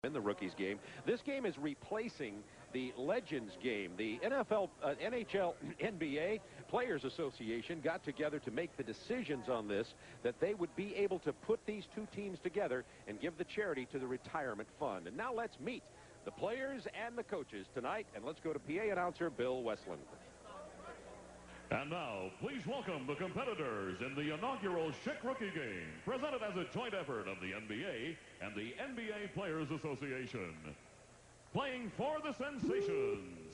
in the rookies game. This game is replacing the Legends game. The NHL, NBA Players Association got together to make the decisions on this, that they would be able to put these two teams together and give the charity to the retirement fund. And now let's meet the players and the coaches tonight, and let's go to PA announcer Bill Westland. And now, please welcome the competitors in the inaugural Schick Rookie Game, presented as a joint effort of the NBA and the NBA Players Association. Playing for the Sensations.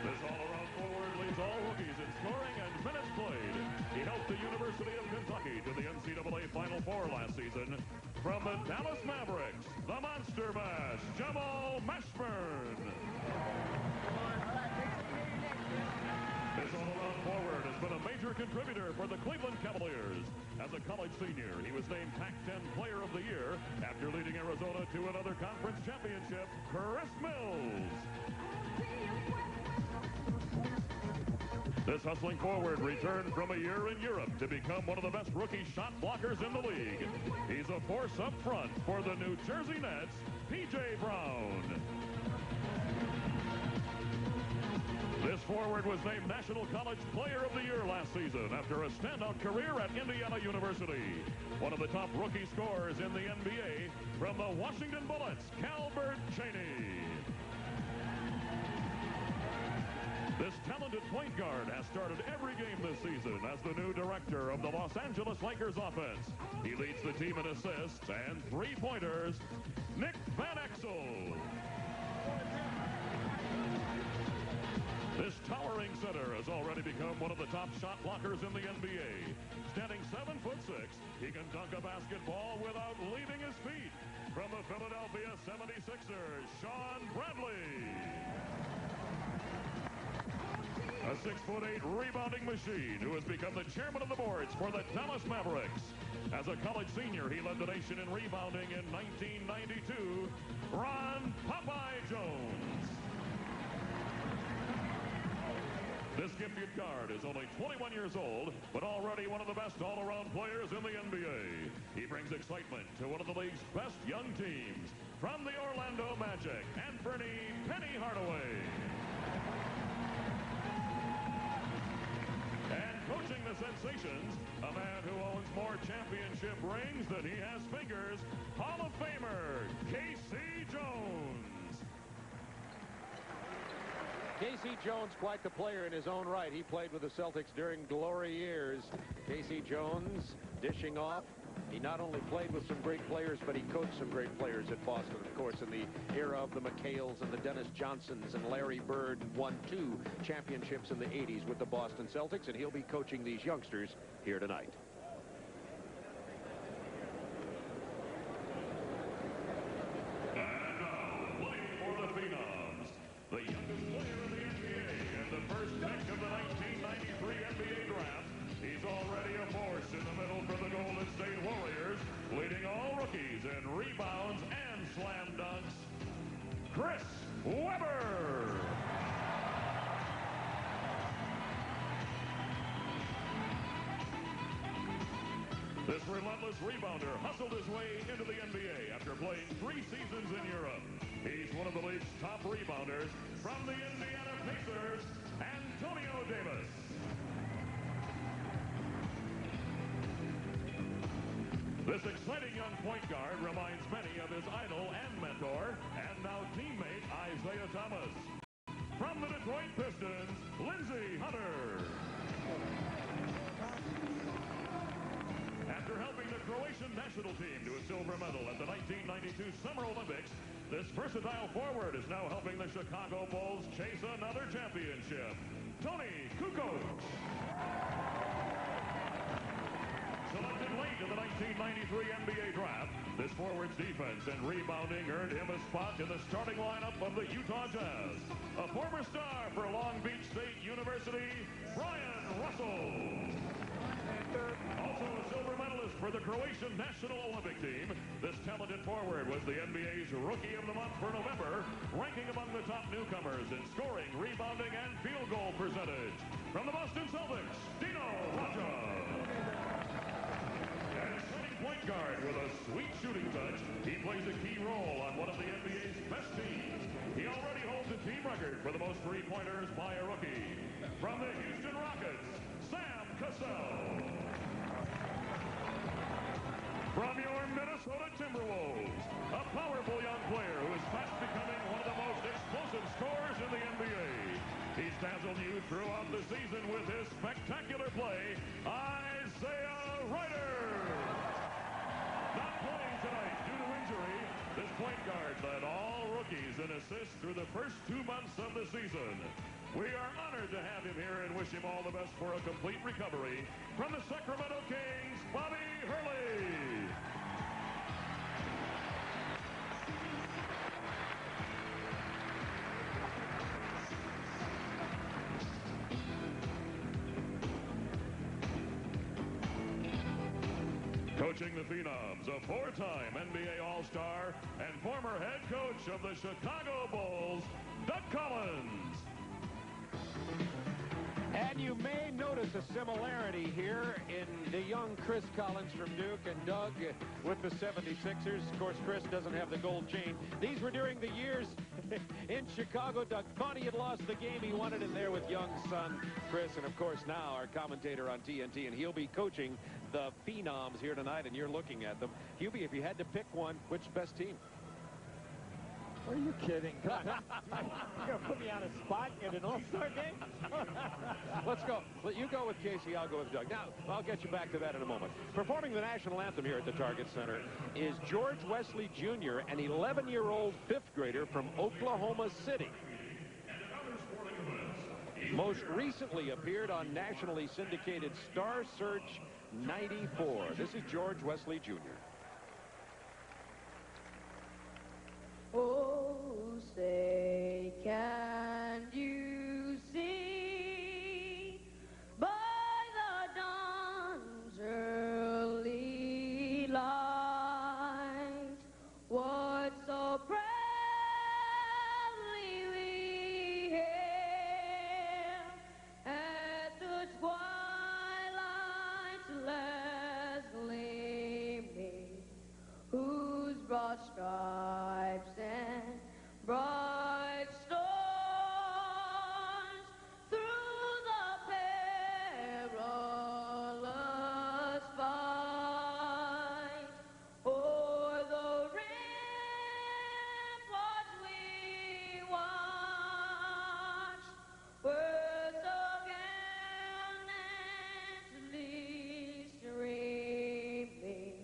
This all-around forward leads all rookies in scoring and minutes played. He helped the University of Kentucky to the NCAA Final Four last season. From the Dallas Mavericks, the Monster Mash, Jamal Mashburn. This all-around forward has been a major contributor for the Cleveland Cavaliers. As a college senior, he was named Pac-10 Player of the Year after leading Arizona to another conference championship. Chris Mills. This hustling forward returned from a year in Europe to become one of the best rookie shot blockers in the league. He's a force up front for the New Jersey Nets, P.J. Brown. This forward was named National College Player of the Year last season after a standout career at Indiana University. One of the top rookie scorers in the NBA from the Washington Bullets, Calbert Cheaney. This talented point guard has started every game this season as the new director of the Los Angeles Lakers offense. He leads the team in assists and three-pointers, Nick Van Exel. This towering center has already become one of the top shot blockers in the NBA. Standing 7'6", he can dunk a basketball without leaving his feet. From the Philadelphia 76ers, Sean Bradley. A 6'8" rebounding machine who has become the chairman of the boards for the Dallas Mavericks. As a college senior, he led the nation in rebounding in 1992. Ron Popeye Jones. This gifted guard is only 21 years old, but already one of the best all-around players in the NBA. He brings excitement to one of the league's best young teams. From the Orlando Magic, Anthony Penny Hardaway. And coaching the Sensations, a man who owns more championship rings than he has fingers, Hall of Famer, K.C. Jones. K.C. Jones, quite the player in his own right. He played with the Celtics during glory years. K.C. Jones dishing off. He not only played with some great players, but he coached some great players at Boston, of course, in the era of the McHales and the Dennis Johnsons, and Larry Bird won 2 championships in the 80s with the Boston Celtics, and he'll be coaching these youngsters here tonight. And now, playing for the Phenoms, the youngest player in the NBA and the first pick of the 1993 NBA draft. He's already a force in the middle for the Golden State Warriors, leading all rookies in rebounds and slam dunks, Chris Webber. This relentless rebounder hustled his way into the NBA after playing 3 seasons in Europe. He's one of the league's top rebounders. From the Indiana Pacers, Antonio Davis. This exciting young point guard reminds many of his idol and mentor, and now teammate Isaiah Thomas. From the Detroit Pistons, Lindsey Hunter. After helping the Croatian national team to a silver medal at the 1992 Summer Olympics, this versatile forward is now helping the Chicago Bulls chase another championship. Tony Kukoc. Selected late in the 1993 NBA draft, this forward's defense and rebounding earned him a spot in the starting lineup of the Utah Jazz. A former star for Long Beach State University, Brian Russell. Also a silver medalist for the Croatian National Olympic Team, this talented forward was the NBA's Rookie of the Month for November, ranking among the the top newcomers in scoring, rebounding, and field goal percentage. From the Boston Celtics, Dino Radja. And setting point guard with a sweet shooting touch, he plays a key role on one of the NBA's best teams. He already holds a team record for the most three-pointers by a rookie. From the Houston Rockets, Sam Cassell. From your Minnesota Timberwolves, a powerful young player who is fast becoming one of the most explosive scorers in the NBA. He's dazzled you throughout the season with his spectacular play, Isaiah Ryder. Not playing tonight due to injury, this point guard led all rookies in assists through the first 2 months of the season. We are honored to have him here and wish him all the best for a complete recovery. From the Sacramento Kings, Bobby Hurley. Coaching the Phenoms, a four-time NBA All-Star and former head coach of the Chicago Bulls, Doug Collins. And you may notice a similarity here in the young Chris Collins from Duke and Doug with the 76ers. Of course, Chris doesn't have the gold chain. These were during the years in Chicago. Doug thought he had lost the game. He wanted it there with young son Chris. And, of course, now our commentator on TNT. And he'll be coaching the Phenoms here tonight, and you're looking at them. Hubie, if you had to pick one, which best team? Are you kidding? You're going to put me on a spot in an all-star game? Let's go. You go with Casey, I'll go with Doug. Now, I'll get you back to that in a moment. Performing the national anthem here at the Target Center is George Wesley Jr., an 11-year-old fifth grader from Oklahoma City. Most recently appeared on nationally syndicated Star Search 94. This is George Wesley Jr. Oh, say, can you see by the dawn's early light what so proudly we hailed at the twilight's last gleaming, whose broad stripes and bright stars through the perilous fight o'er the ramparts we watched were so gallantly streaming.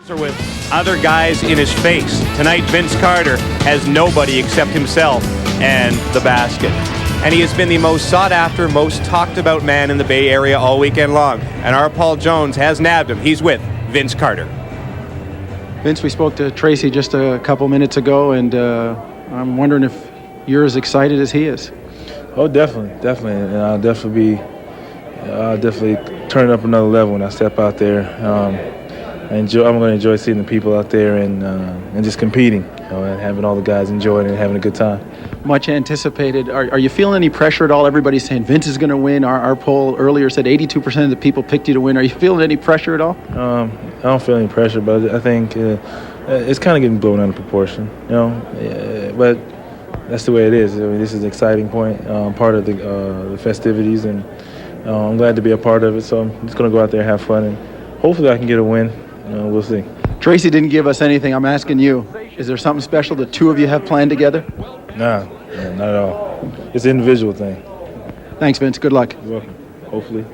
With other guys in his face. Tonight, Vince Carter has nobody except himself and the basket. And he has been the most sought-after, most talked-about man in the Bay Area all weekend long. And our Paul Jones has nabbed him. He's with Vince Carter. Vince, we spoke to Tracy just a couple minutes ago, and I'm wondering if you're as excited as he is. Oh, definitely. And I'll definitely turn it up another level when I step out there. I'm going to enjoy seeing the people out there and just competing, and having all the guys enjoy it and having a good time. Much anticipated. Are you feeling any pressure at all? Everybody's saying Vince is going to win. Our poll earlier said 82% of the people picked you to win. Are you feeling any pressure at all? I don't feel any pressure, but I think it's kind of getting blown out of proportion, but that's the way it is. I mean, this is an exciting point, part of the festivities, and I'm glad to be a part of it. So I'm just going to go out there and have fun, and hopefully I can get a win. We'll see. Tracy didn't give us anything. I'm asking you, is there something special the two of you have planned together? Nah, not at all. It's an individual thing. Thanks, Vince. Good luck. You're welcome. Hopefully.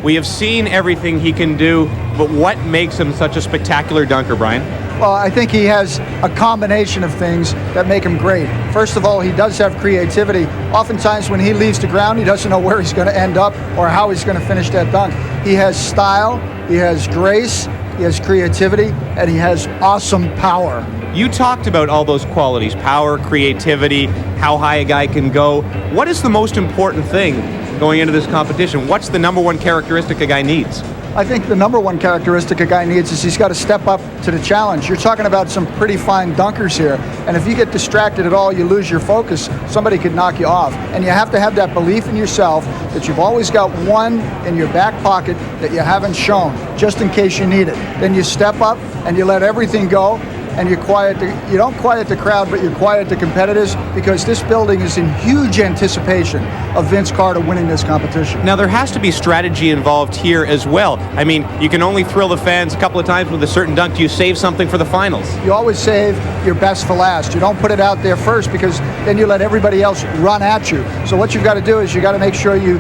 We have seen everything he can do, but what makes him such a spectacular dunker, Brian? Well, I think he has a combination of things that make him great. First of all, he does have creativity. Oftentimes when he leaves the ground, he doesn't know where he's going to end up or how he's going to finish that dunk. He has style, he has grace, he has creativity, and he has awesome power. You talked about all those qualities, power, creativity, how high a guy can go. What is the most important thing going into this competition? What's the number one characteristic a guy needs? I think the number one characteristic a guy needs is he's got to step up to the challenge. You're talking about some pretty fine dunkers here, and if you get distracted at all, you lose your focus, somebody could knock you off. And you have to have that belief in yourself that you've always got one in your back pocket that you haven't shown, just in case you need it. Then you step up and you let everything go, and you don't quiet the crowd, but you quiet the competitors, because this building is in huge anticipation of Vince Carter winning this competition. Now, there has to be strategy involved here as well. I mean, you can only thrill the fans a couple of times with a certain dunk. Do you save something for the finals? You always save your best for last. You don't put it out there first, because then you let everybody else run at you. So what you've got to do is you got to make sure you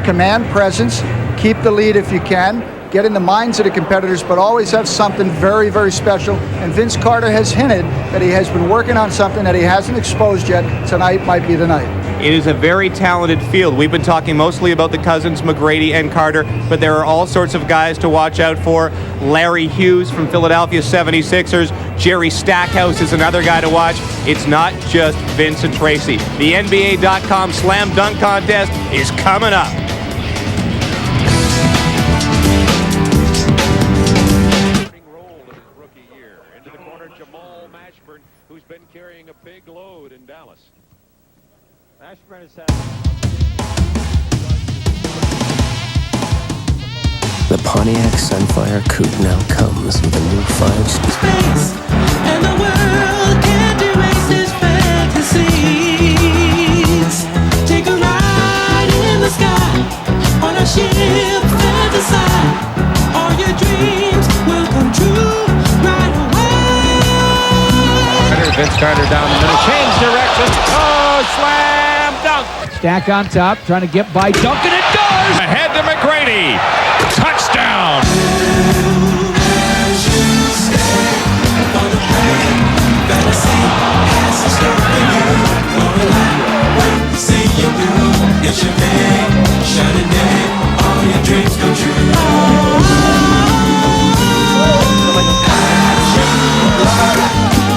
command presence, keep the lead if you can, get in the minds of the competitors, but always have something very, very special. And Vince Carter has hinted that he has been working on something that he hasn't exposed yet. Tonight might be the night. It is a very talented field. We've been talking mostly about the cousins, McGrady and Carter, but there are all sorts of guys to watch out for. Larry Hughes from Philadelphia 76ers. Jerry Stackhouse is another guy to watch. It's not just Vince and Tracy. The NBA.com Slam Dunk Contest is coming up. Who's been carrying a big load in Dallas. Mashburn has had... The Pontiac Sunfire Coupe now comes with a new 5-speed. Space and the world can't erase his fantasies. Take a ride in the sky on a ship fantasize. All your dreams will come true right away. Vince Carter down the middle, change direction. Oh, slam dunk. Stack on top, trying to get by Dunk, and it does. Ahead to McGrady. Touchdown. It's your day, shining day, all your dreams come true.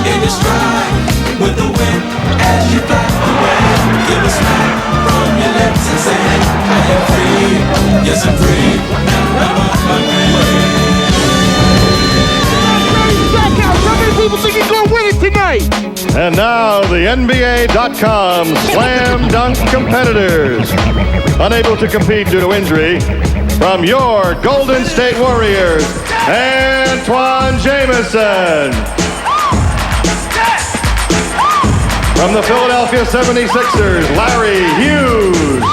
In your stride, with the wind as you fly away. Give a smile from your lips and say, I am free, yes I'm free, now I'm on my way. Back out, how many people think he's gonna win it tonight? And now the NBA.com Slam Dunk competitors. Unable to compete due to injury, from your Golden State Warriors, Antoine Jamison. From the Philadelphia 76ers, Larry Hughes.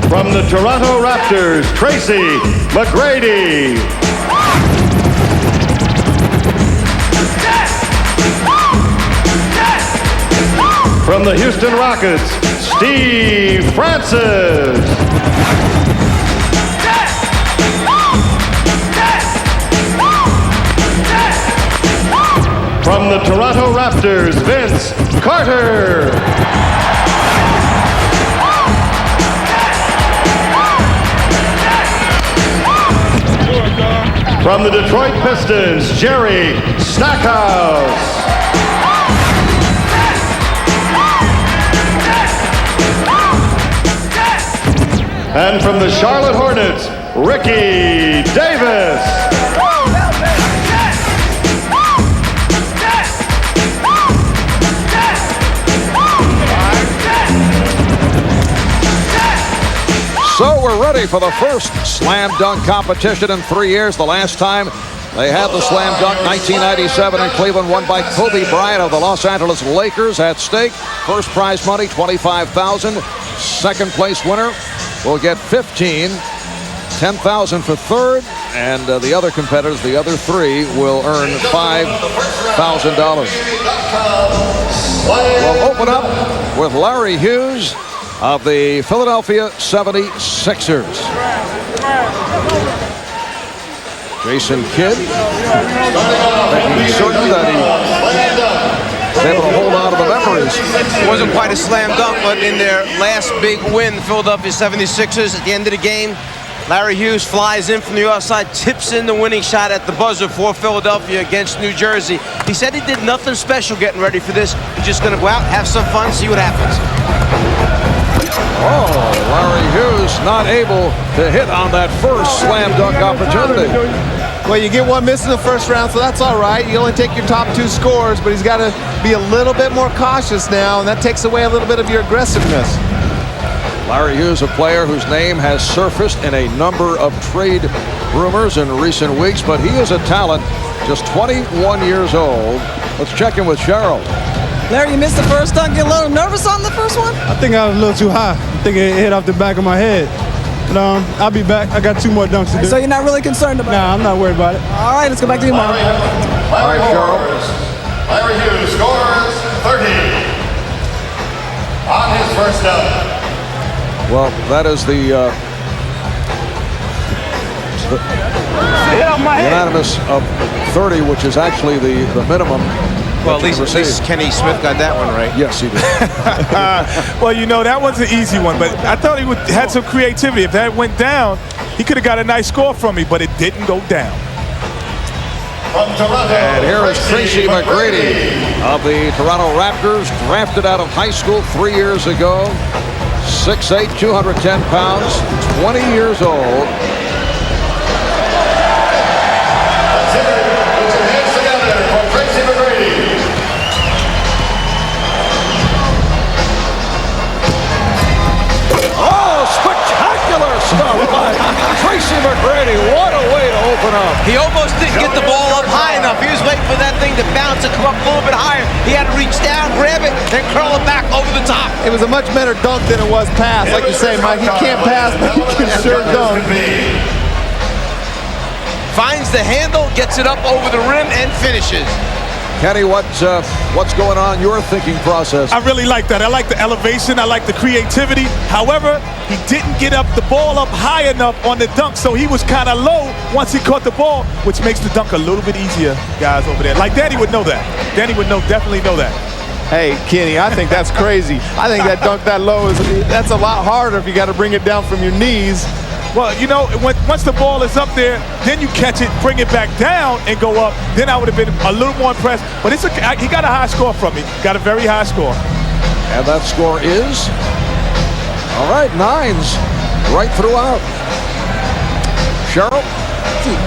From the Toronto Raptors, Tracy McGrady. From the Houston Rockets, Steve Francis. From the Toronto Raptors, Vince Carter. From the Detroit Pistons, Jerry Stackhouse. And from the Charlotte Hornets, Ricky Davis. So we're ready for the first slam dunk competition in 3 years. The last time they had the slam dunk, 1997 in Cleveland, won by Kobe Bryant of the Los Angeles Lakers. At stake, first prize money, $25,000. Second place winner will get $15,000, $10,000 for third, and the other competitors, the other three, will earn $5,000. We'll open up with Larry Hughes of the Philadelphia 76ers. Jason Kidd making certain that he was able to hold on to the memories. It wasn't quite a slam dunk, but in their last big win, the Philadelphia 76ers, at the end of the game, Larry Hughes flies in from the outside, tips in the winning shot at the buzzer for Philadelphia against New Jersey. He said he did nothing special getting ready for this. He's just going to go out, have some fun, see what happens. Oh, Larry Hughes not able to hit on that first slam dunk opportunity. Well, you get one miss in the first round, so that's all right. You only take your top 2 scores, but he's got to be a little bit more cautious now, and that takes away a little bit of your aggressiveness. Larry Hughes, a player whose name has surfaced in a number of trade rumors in recent weeks, but he is a talent, just 21 years old. Let's check in with Cheryl. Larry, you missed the first dunk. Get a little nervous on the first one? I think I was a little too high. I think it hit off the back of my head. But I'll be back. I got 2 more dunks to do. So you're not really concerned about it? Nah, I'm not worried about it. All right, let's go back to you, Mark. All right, Cheryl. Larry Hughes scores 30 on his first dunk. Well, that is the unanimous of 30, which is actually the minimum. Well, at least Kenny Smith got that one right. Yes, he did. Well, you know, that was an easy one, but I thought he had some creativity. If that went down, he could have got a nice score from me, but it didn't go down. And here is Tracy McGrady of the Toronto Raptors, drafted out of high school 3 years ago. 6'8", 210 pounds, 20 years old. Oh, spectacular stuff by Tracy McGrady. What a way to open up. He almost didn't get the ball up high enough. He was waiting for that thing to bounce and come up a little bit higher. He had to reach down, grab it, then curl it back over the top. It was a much better dunk than it was pass. Like you say, Mike, he can't pass, but he can sure dunk. Finds the handle, gets it up over the rim, and finishes. Kenny, what's going on in your thinking process? I really like that. I like the elevation. I like the creativity. However, he didn't get the ball up high enough on the dunk, so he was kind of low once he caught the ball, which makes the dunk a little bit easier, guys, over there. Like Danny would know that. Danny would definitely know that. Hey, Kenny, I think that's crazy. I think that dunk that low that's a lot harder if you got to bring it down from your knees. Well, you know, once the ball is up there, then you catch it, bring it back down, and go up. Then I would have been a little more impressed. But he got a high score from me. Got a very high score. And that score is, all right, 9s right throughout. Cheryl?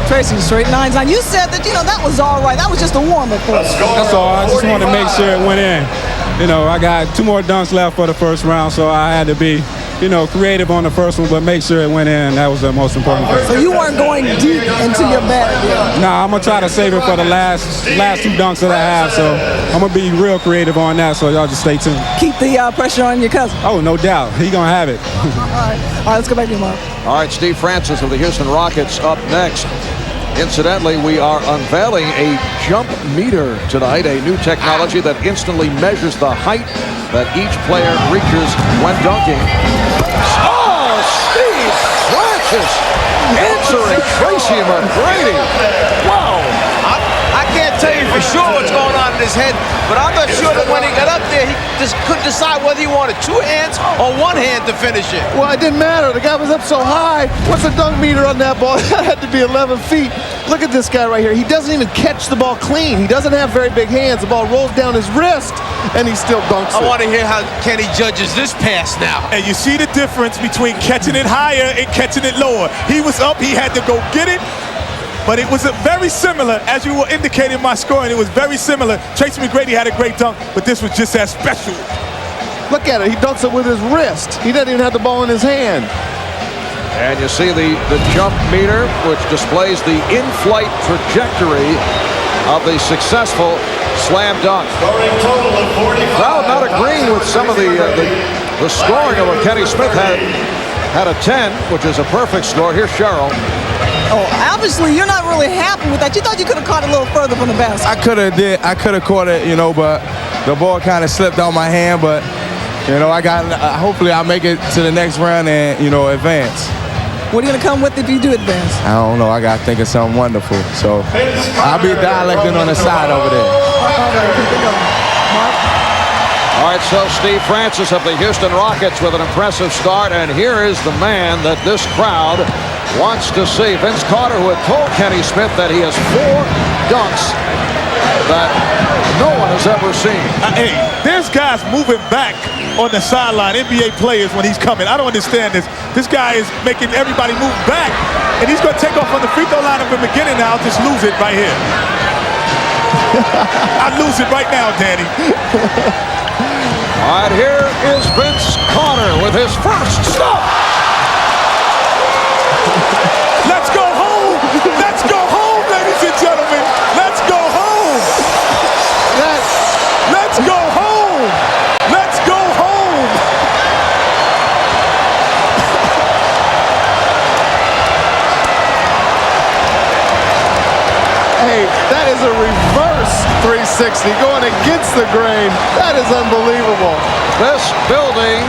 Tracy, straight 9s. Now, you said that, that was all right. That was just a warm-up for us. That's all. I just wanted to make sure it went in. I got 2 more dunks left for the first round, so I had to be creative on the first one, but make sure it went in. That was the most important thing. So you weren't going deep into your bag yet? Nah, I'm going to try to save it for the last 2 dunks that I have, so I'm going to be real creative on that, so y'all just stay tuned. Keep the pressure on your cousin. Oh, no doubt. He going to have it. All right, let's go back to you, Mark. All right, Steve Francis of the Houston Rockets up next. Incidentally, we are unveiling a jump meter tonight, a new technology that instantly measures the height that each player reaches when dunking. Oh, Steve Francis answering Tracy McGrady. Wow. I can't tell you for sure what's going on in his head, but I'm not sure that when he got up there, he just couldn't decide whether he wanted 2 hands or 1 hand to finish it. Well, it didn't matter. The guy was up so high. What's the dunk meter on that ball? That had to be 11 feet. Look at this guy right here. He doesn't even catch the ball clean. He doesn't have very big hands. The ball rolls down his wrist, and he still dunks it. I want to hear how Kenny judges this pass now. And you see the difference between catching it higher and catching it lower. He was up. He had to go get it. But it was very similar, as you were indicating my scoring. It was very similar. Tracy McGrady had a great dunk, but this was just as special. Look at it. He dunks it with his wrist. He doesn't even have the ball in his hand. And you see the jump meter, which displays the in-flight trajectory of the successful slam dunk. Crowd not agreeing with some of the scoring of what Kenny Smith had a 10, which is a perfect score. Here's Cheryl. Oh, obviously you're not really happy with that. You thought you could have caught it a little further from the basket. I could have caught it, but the ball kind of slipped out my hand. But hopefully I'll make it to the next round and advance. What are you gonna come with if you do advance? I don't know. I gotta think of something wonderful. So I'll be dialecting on the side over there. All right, keep it going. Mark? All right, so Steve Francis of the Houston Rockets with an impressive start, and here is the man that this crowd wants to see. Vince Carter, who had told Kenny Smith that he has 4 dunks that no one has ever seen. Hey, there's guys moving back on the sideline, NBA players, when he's coming. I don't understand this. This guy is making everybody move back, and he's going to take off on the free throw line at the beginning now. I'll just lose it right here. I'd lose it right now, Danny. All right, here is Vince Carter with his first stop. Let's go home. Let's go home, ladies and gentlemen. Let's go home. Let's go home. Let's go home. Hey, that is a reverse 360 going against the grain. That is unbelievable. This building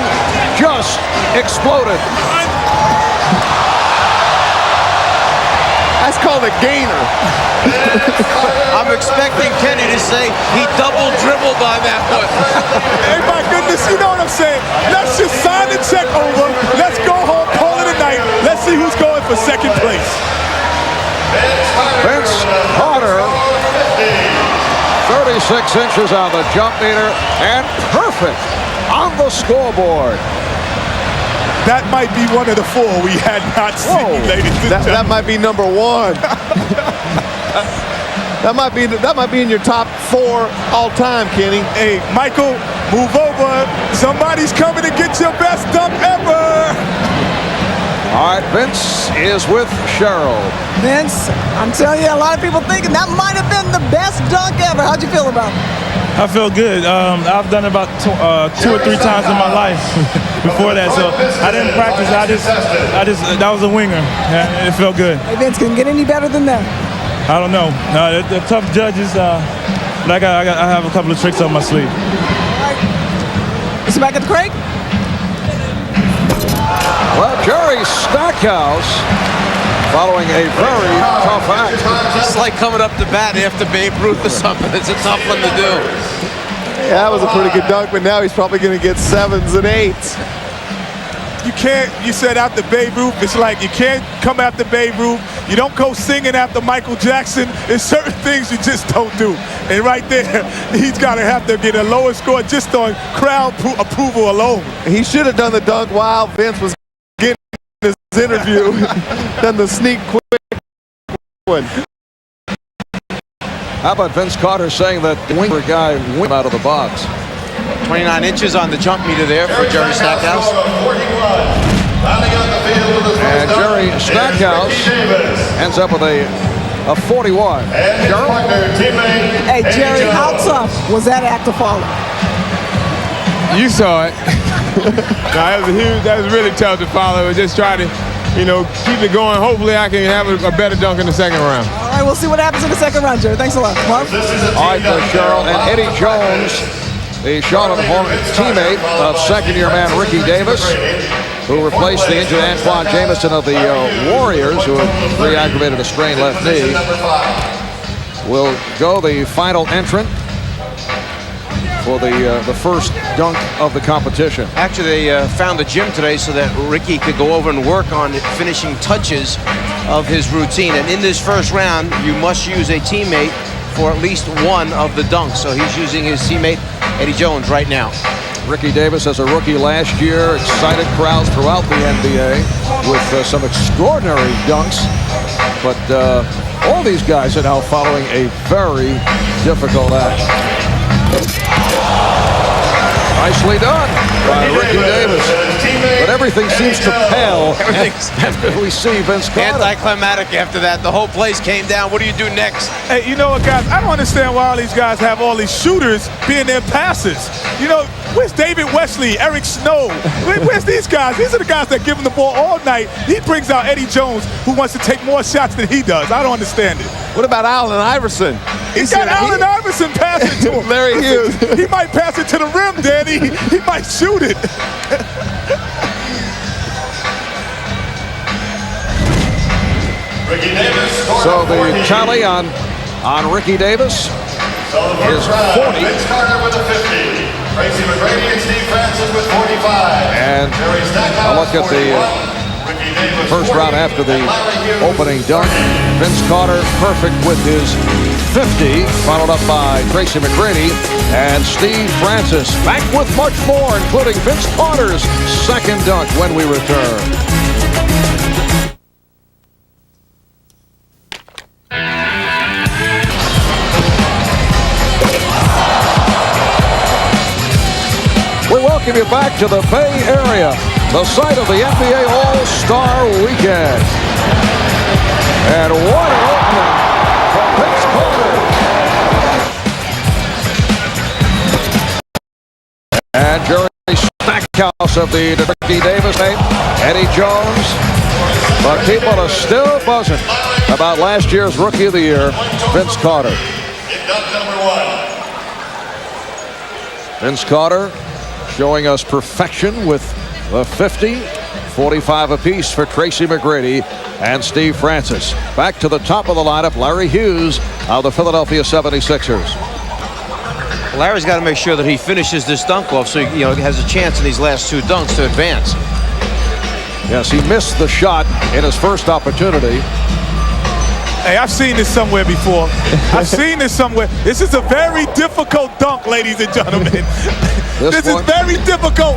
just exploded. That's called a gainer. I'm expecting Kenny to say he double dribbled on that one. Hey, my goodness, you know what I'm saying? Let's just sign the check over. Let's go home, call it a night. Let's see who's going for second place. Vince Carter, 36 inches on the jump meter, and perfect on the scoreboard. That might be one of the 4 we had not seen, ladies and gentlemen. That might be number 1. that might be in your top 4 all time, Kenny. Hey, Michael, move over. Somebody's coming to get your best dunk ever. All right, Vince is with Cheryl. Vince, I'm telling you, a lot of people thinking that might have been the best dunk ever. How'd you feel about it? I feel good. I've done it about 2 or 3 times in my life before that, so I didn't practice. I just that was a winger. It felt good. Hey, Vince, can it get any better than that? I don't know. They're tough judges, but I have a couple of tricks on my sleeve. All right. Is he back at the crate? Well, Jerry Stackhouse following a very tough act. It's like coming up to bat after Babe Ruth or something. It's a tough one to do. Yeah, that was a pretty good dunk, but now he's probably going to get 7s and 8s. You said after Babe Ruth, it's like you can't come after Babe Ruth. You don't go singing after Michael Jackson. There's certain things you just don't do. And right there, he's got to have to get a lower score just on crowd approval alone. He should have done the dunk while Vince was getting his interview. Done the sneak quick one. How about Vince Carter saying that the winger guy went out of the box? 29 inches on the jump meter there for Jerry Stackhouse. And Jerry Stackhouse ends up with a 41. Hey, Jerry, how tough was that act to follow? You saw it. That was really tough to follow. It was just trying to, keep it going. Hopefully I can have a better dunk in the second round. All right, we'll see what happens in the second round, Jerry. Thanks a lot. Marv? All right, Cheryl. And Eddie Jones, the Charlotte Hornets teammate of second-year man Ricky Davis, who replaced the injured Antoine Jameson of the Warriors, who had re-aggravated a strained left knee, will go the final entrant for the first dunk of the competition. Actually, they found a gym today so that Ricky could go over and work on finishing touches of his routine. And in this first round, you must use a teammate for at least one of the dunks. So he's using his teammate, Eddie Jones, right now. Ricky Davis, as a rookie last year, excited crowds throughout the NBA with some extraordinary dunks. But all these guys are now following a very difficult act. Nicely done by Ricky Davis. But everything seems to pale after we see Vince Carter. Anticlimactic after that. The whole place came down. What do you do next? Hey, you know what, guys? I don't understand why all these guys have all these shooters being their passers. Where's David Wesley, Eric Snow? Where's these guys? These are the guys that give him the ball all night. He brings out Eddie Jones, who wants to take more shots than he does. I don't understand it. What about Allen Iverson? He's got Allen Iverson passing to him. Larry Hughes. He might pass it to the rim, Danny. He might shoot it. Ricky Davis. So the tally on Ricky Davis is 40. Vince Carter with a 50. Tracy McGrady and Steve Francis with 45. And a look at the first round after the opening dunk. Vince Carter perfect with his 50, followed up by Tracy McGrady and Steve Francis. Back with much more, including Vince Carter's second dunk when we return. We welcome you back to the Bay Area, the site of the NBA All-Star Weekend. And what an opening for Vince Carter. And Jerry Stackhouse of the Ricky Davis name, Eddie Jones. But people are still buzzing about last year's Rookie of the Year, Vince Carter. Vince Carter showing us perfection with the 50, 45 apiece for Tracy McGrady and Steve Francis. Back to the top of the lineup, Larry Hughes of the Philadelphia 76ers. Larry's got to make sure that he finishes this dunk off so he has a chance in these last two dunks to advance. Yes, he missed the shot in his first opportunity. Hey, I've seen this somewhere before. I've seen this somewhere. This is a very difficult dunk, ladies and gentlemen. This is very difficult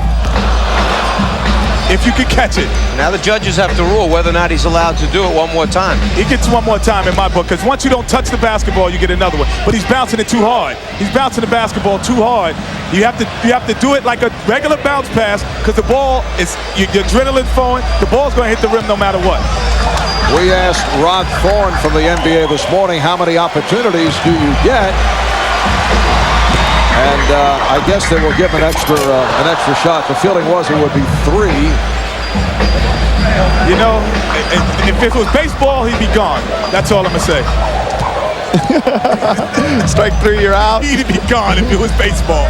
if you can catch it. Now the judges have to rule whether or not he's allowed to do it one more time. He gets one more time in my book, because once you don't touch the basketball, you get another one. But he's bouncing it too hard. He's bouncing the basketball too hard. You have to do it like a regular bounce pass, because the ball is your adrenaline flowing. The ball's going to hit the rim no matter what. We asked Rod Thorne from the NBA this morning, how many opportunities do you get? And I guess they will give an extra shot. The feeling was it would be 3. You know, if it was baseball, he'd be gone. That's all I'm going to say. Strike 3, you're out. He'd be gone if it was baseball.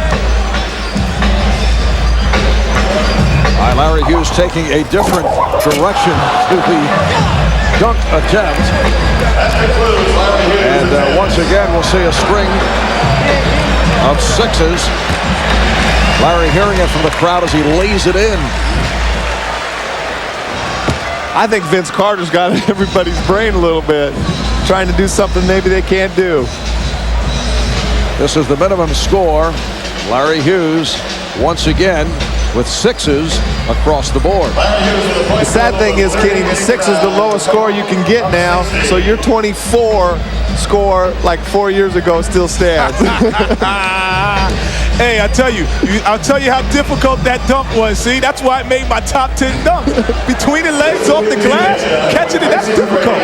All right, Larry Hughes taking a different direction to the dunk attempt. And once again, we'll see a string of 6s. Larry hearing it from the crowd as he lays it in. I think Vince Carter's got everybody's brain a little bit, trying to do something maybe they can't do. This is the minimum score. Larry Hughes once again with 6s across the board. The sad thing is, Kenny, the 6 is the lowest score you can get now, so your 24 score like 4 years ago still stands. Hey, I'll tell you how difficult that dunk was. See, that's why it made my top 10 dunks. Between the legs, off the glass, catching it, that's difficult.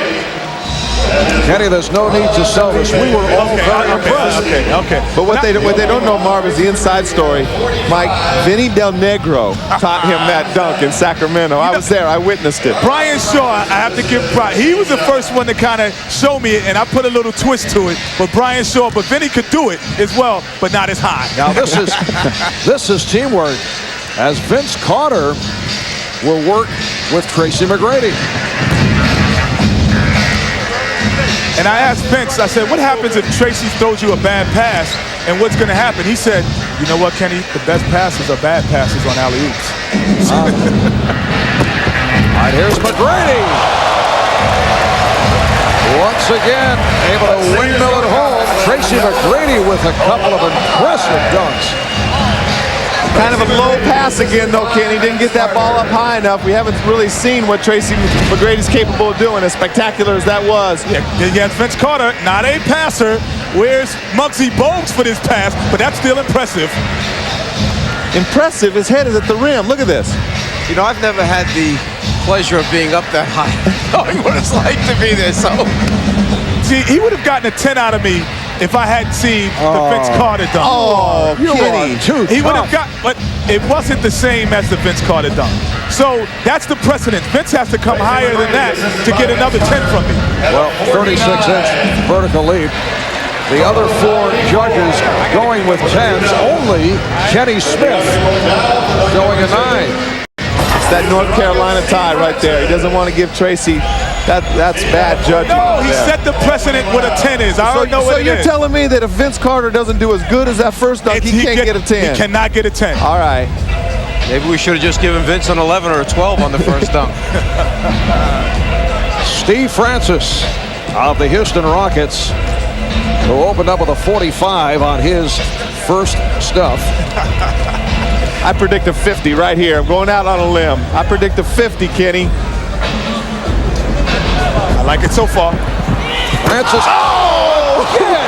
Kenny, there's no need to sell this. We were all very impressed. Okay. But what they don't know, Marv, is the inside story. Mike, Vinny Del Negro taught him that dunk in Sacramento. I was there. I witnessed it. Brian Shaw, I have to give pride. He was the first one to kind of show me it, and I put a little twist to it. But Brian Shaw, but Vinny could do it as well, but not as high. Now this is teamwork, as Vince Carter will work with Tracy McGrady. And I asked Vince, I said, what happens if Tracy throws you a bad pass, and what's going to happen? He said, you know what, Kenny? The best passes are bad passes on alley-oops. All right, here's McGrady. Once again, able to windmill it home. Tracy McGrady with a couple of impressive dunks. Kind of a low pass again, though, Kenny. Didn't get that ball up high enough. We haven't really seen what Tracy McGrady's capable of doing, as spectacular as that was. Yeah, against Vince Carter, not a passer. Where's Muggsy Bogues for this pass? But that's still impressive. Impressive. His head is at the rim. Look at this. You know, I've never had the pleasure of being up that high, knowing what it's like to be there. So, see, he would have gotten a 10 out of me if I hadn't seen the Vince Carter dunk. Oh, Kenny. He would have got, but it wasn't the same as the Vince Carter dunk. So that's the precedent. Vince has to come higher than that to get another 10 from me. Well, 36-inch vertical leap. The other 4 judges going with 10s. Only Kenny Smith showing a 9. It's that North Carolina tie right there. He doesn't want to give Tracy That's bad judgment. No, he set the precedent what a 10 is. I already know what it is. So you're telling me that if Vince Carter doesn't do as good as that first dunk, he can't get a 10? He cannot get a 10. All right. Maybe we should have just given Vince an 11 or a 12 on the first dunk. Steve Francis of the Houston Rockets, who opened up with a 45 on his first stuff. I predict a 50 right here. I'm going out on a limb. I predict a 50, Kenny. I like it so far. Francis. Oh! Again.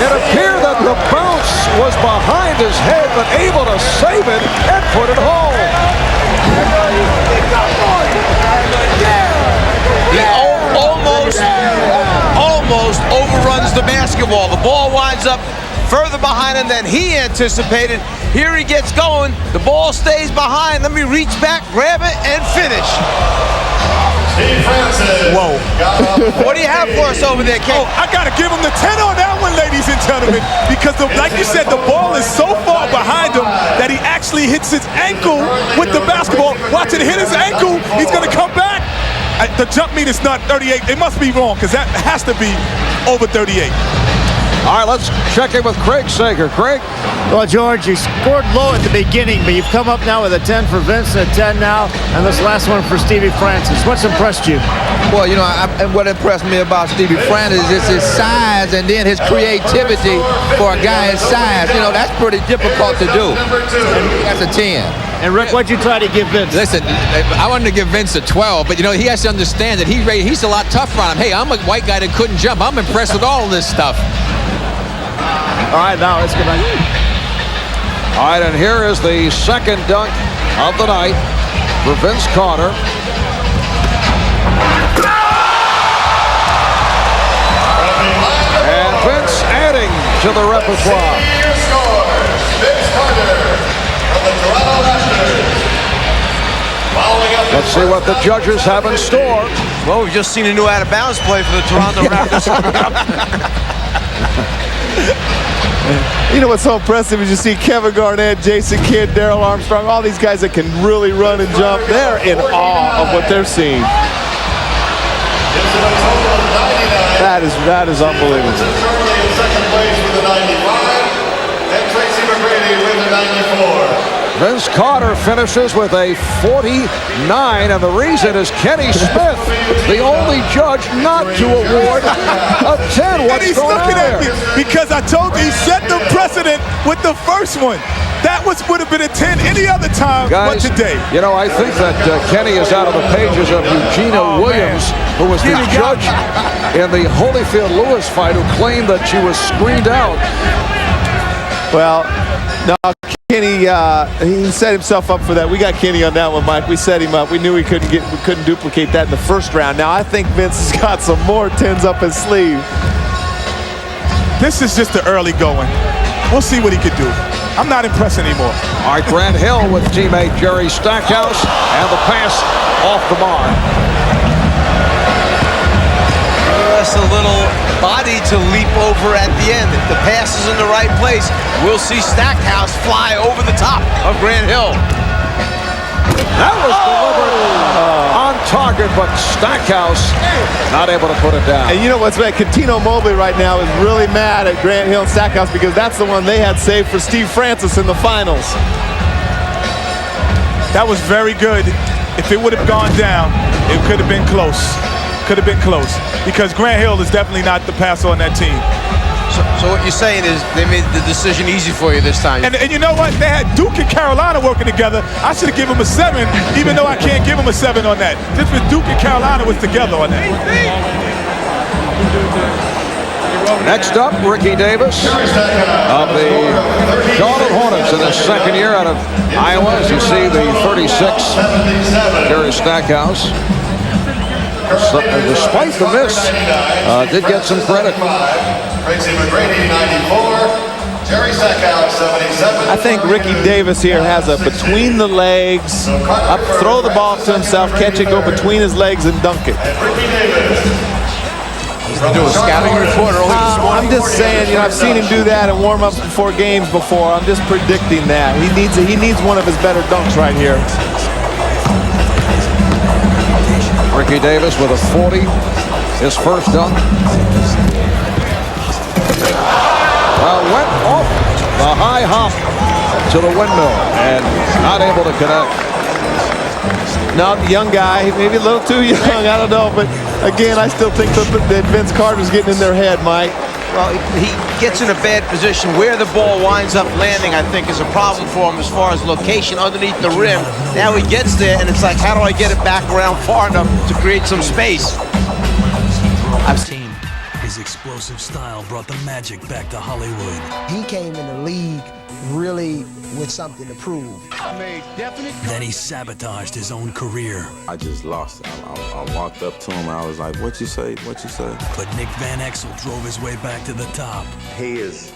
It appeared that the bounce was behind his head, but able to save it and put it home. He almost overruns the basketball. The ball winds up further behind him than he anticipated. Here he gets going. The ball stays behind. Let me reach back, grab it, and finish. Whoa. What do you have for us over there, Ken? Oh, I got to give him the 10 on that one, ladies and gentlemen, because like you said, the ball is so far behind him that he actually hits his ankle with the basketball. Watch it hit his ankle. He's going to come back. The jump meter's not 38. It must be wrong because that has to be over 38. All right, let's check in with Craig Sager. Craig? Well, George, you scored low at the beginning, but you've come up now with a 10 for Vince and a 10 now, and this last one for Stevie Francis. What's impressed you? Well, you know, what impressed me about Stevie Francis is his size and then his creativity for a guy his size. You know, that's pretty difficult to do. That's a 10. And Rick, what'd you try to give Vince? Listen, I wanted to give Vince a 12, but you know, he has to understand that he's a lot tougher on him. Hey, I'm a white guy that couldn't jump. I'm impressed with all of this stuff. All right, now let's get back. All right, and here is the second dunk of the night for Vince Carter. And Vince adding to the repertoire. Vince Carter from the Toronto Raptors. Let's see what the judges have in store. Well, we've just seen a new out-of-bounds play for the Toronto Raptors. You know what's so impressive is you see Kevin Garnett, Jason Kidd, Darrell Armstrong, all these guys that can really run and jump. They're in awe of what they're seeing. That is unbelievable. Charlie in second place with a 95, and Tracy McGrady with a 94. Vince Carter finishes with a 49, and the reason is Kenny Smith, the only judge not to award a 10. What's going on there? And he's looking at me because I told you he set the precedent with the first one. That would have been a 10 any other time but today. You know, I think that Kenny is out of the pages of Eugenia Williams, who was the judge in the Holyfield-Lewis fight, who claimed that she was screened out. Well, no, Kenny, he set himself up for that. We got Kenny on that one, Mike. We set him up. We knew we couldn't duplicate that in the first round. Now I think Vince has got some more 10s up his sleeve. This is just the early going. We'll see what he could do. I'm not impressed anymore. All right, Grant Hill with teammate Jerry Stackhouse, and the pass off the mark. Just a little body to leap over at the end. If the pass is in the right place, we'll see Stackhouse fly over the top of Grant Hill. That was delivered on target, but Stackhouse not able to put it down. And you know what's bad? Catino Mobley right now is really mad at Grant Hill and Stackhouse because that's the one they had saved for Steve Francis in the finals. That was very good. If it would have gone down, it could have been close. Could have been close because Grant Hill is definitely not the passer on that team. So what you're saying is they made the decision easy for you this time. And you know what? They had Duke and Carolina working together. I should have given him a 7, even though I can't give him a 7 on that. Just with Duke and Carolina was together on that. Next up, Ricky Davis of the Charlotte Hornets in his second year out of Iowa. As you see, the 36, Jerry Stackhouse. Despite the miss, did get some credit. Tracy McGrady, 94. Jerry Stackhouse, 77. I think Ricky Davis here has a between the legs, throw the ball to himself, catch it, go between his legs, and dunk it. He's doing a scouting report early this morning. I'm just saying, you know, I've seen him do that in warm-ups before games before. I'm just predicting that. He needs one of his better dunks right here. Ricky Davis with a 40, his first dunk. Went off the high hop to the windmill and not able to connect. No, the young guy, maybe a little too young, I don't know. But again, I still think that Vince Carter's getting in their head, Mike. Well, he gets in a bad position. Where the ball winds up landing, I think, is a problem for him as far as location underneath the rim. Now he gets there, and it's like, how do I get it back around far enough to create some space? His explosive style brought the Magic back to Hollywood. He came in the league really with something to prove. Then he sabotaged his own career. I just lost it. I walked up to him and I was like, what you say? What you say? But Nick Van Exel drove his way back to the top. He is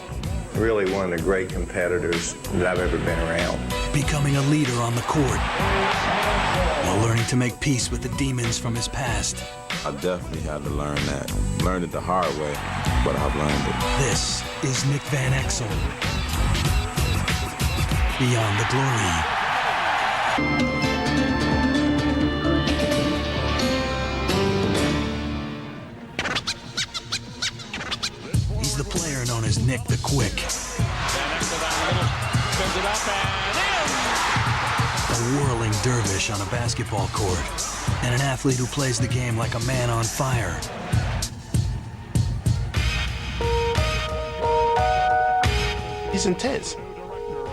really one of the great competitors that I've ever been around. Becoming a leader on the court while learning to make peace with the demons from his past. I definitely had to learn that. Learned it the hard way, but I've learned it. This is Nick Van Exel. Beyond the Glory. He's the player known as Nick the Quick. A whirling dervish on a basketball court, and an athlete who plays the game like a man on fire. He's intense.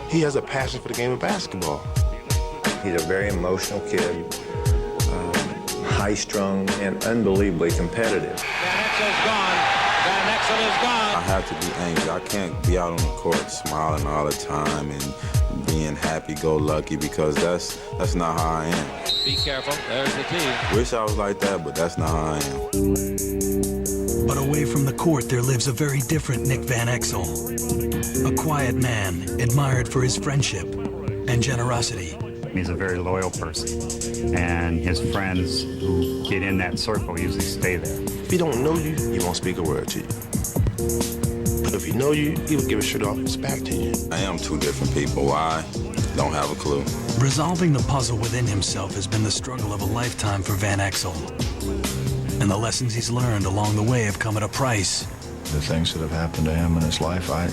He has a passion for the game of basketball. He's a very emotional kid, high-strung and unbelievably competitive. Van Exel's gone. Van Exel is gone. I have to be angry. I can't be out on the court smiling all the time and being happy-go-lucky because that's not how I am. Be careful. There's the tee. Wish I was like that, but that's not how I am. But away from the court, there lives a very different Nick Van Exel. A quiet man, admired for his friendship and generosity. He's a very loyal person, and his friends who get in that circle usually stay there. If he don't know you, he won't speak a word to you. But if he know you, he will give a shirt off his back to you. I am two different people. Why? Don't have a clue. Resolving the puzzle within himself has been the struggle of a lifetime for Van Exel. And the lessons he's learned along the way have come at a price. The things that have happened to him in his life, I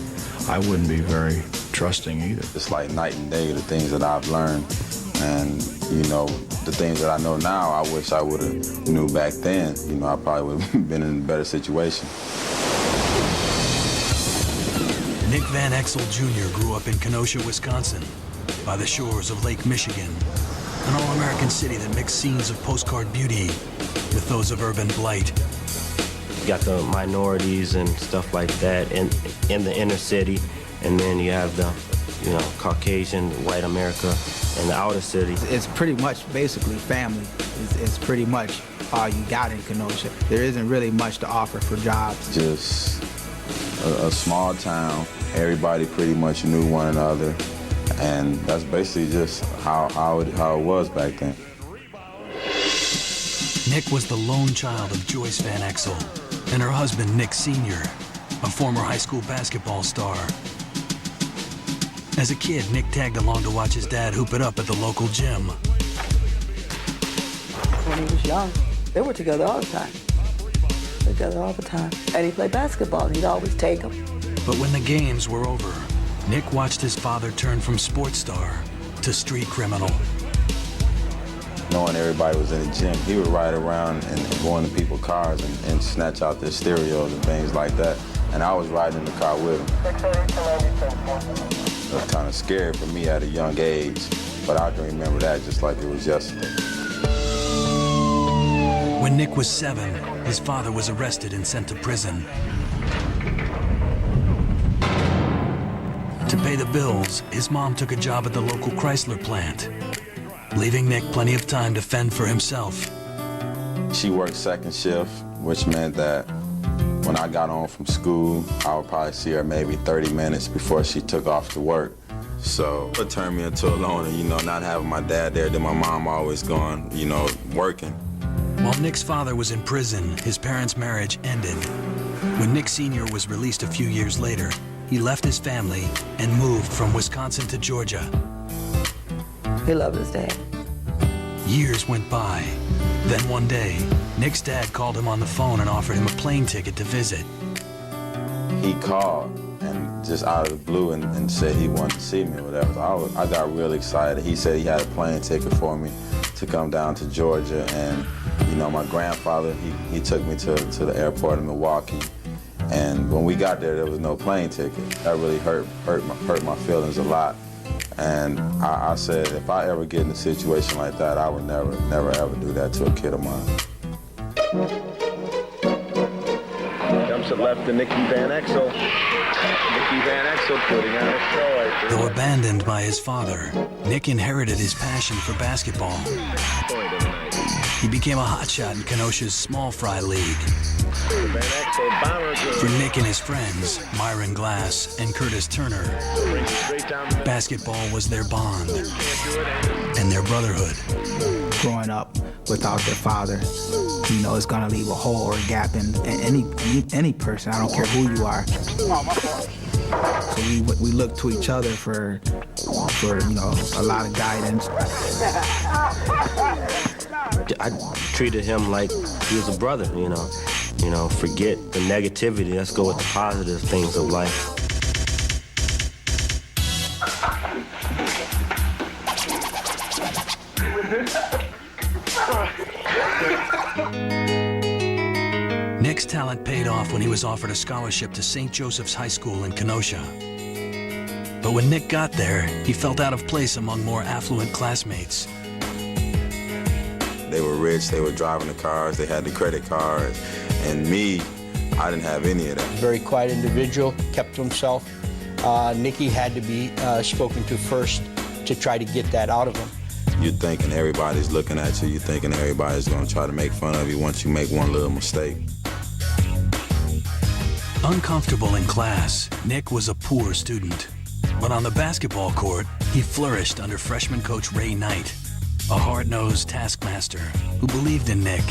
wouldn't be very trusting either. It's like night and day, the things that I've learned. And, you know, the things that I know now, I wish I would have knew back then. You know, I probably would have been in a better situation. Nick Van Exel Jr. grew up in Kenosha, Wisconsin, by the shores of Lake Michigan, an all-American city that mixed scenes of postcard beauty with those of urban blight. You got the minorities and stuff like that in the inner city, and then you have the, you know, Caucasian, white America in the outer city. It's pretty much basically family. It's pretty much all you got in Kenosha. There isn't really much to offer for jobs. Just a small town. Everybody pretty much knew one another, and that's basically just how it was back then. Nick was the lone child of Joyce Van Exel and her husband, Nick Sr., a former high school basketball star. As a kid, Nick tagged along to watch his dad hoop it up at the local gym. When he was young, they were together all the time. Together all the time. And he played basketball, and he'd always take him. But when the games were over, Nick watched his father turn from sports star to street criminal. Knowing everybody was in the gym, he would ride around and go into people's cars and snatch out their stereos and things like that. And I was riding in the car with him. It was kind of scary for me at a young age, but I can remember that just like it was yesterday. When Nick was 7, his father was arrested and sent to prison. To pay the bills, his mom took a job at the local Chrysler plant, leaving Nick plenty of time to fend for himself. She worked second shift, which meant that when I got home from school, I would probably see her maybe 30 minutes before she took off to work. So it turned me into a loner, you know, not having my dad there, then my mom always gone, you know, working. While Nick's father was in prison, his parents' marriage ended. When Nick Sr. was released a few years later, he left his family and moved from Wisconsin to Georgia. He loved his dad. Years went by, Then one day, Nick's dad called him on the phone and offered him a plane ticket to visit. He called and just out of the blue and said he wanted to see me or whatever. So I got real excited. He said he had a plane ticket for me to come down to Georgia, and you know, my grandfather, he took me to the airport in Milwaukee, and when we got there was no plane ticket. That really hurt my feelings a lot. And I said, if I ever get in a situation like that, I would never ever do that to a kid of mine. Dumps it left to Nicky Van Exel. Nicky Van Exel putting on a show right there. Though abandoned by his father, Nick inherited his passion for basketball. He became a hotshot in Kenosha's small fry league. For Nick and his friends, Myron Glass and Curtis Turner, basketball was their bond and their brotherhood. Growing up without their father, you know, it's gonna leave a hole or a gap in any person. I don't care who you are. So we look to each other for you know, a lot of guidance. I treated him like he was a brother, you know. You know, forget the negativity. Let's go with the positive things of life. Nick's talent paid off when he was offered a scholarship to St. Joseph's High School in Kenosha. But when Nick got there, he felt out of place among more affluent classmates. They were rich, they were driving the cars, they had the credit cards, and me, I didn't have any of that. Very quiet individual, kept to himself. Nicky had to be spoken to first to try to get that out of him. You're thinking everybody's looking at you, you're thinking everybody's gonna try to make fun of you once you make one little mistake. Uncomfortable in class, Nick was a poor student. But on the basketball court, he flourished under freshman coach Ray Knight, a hard-nosed taskmaster who believed in Nick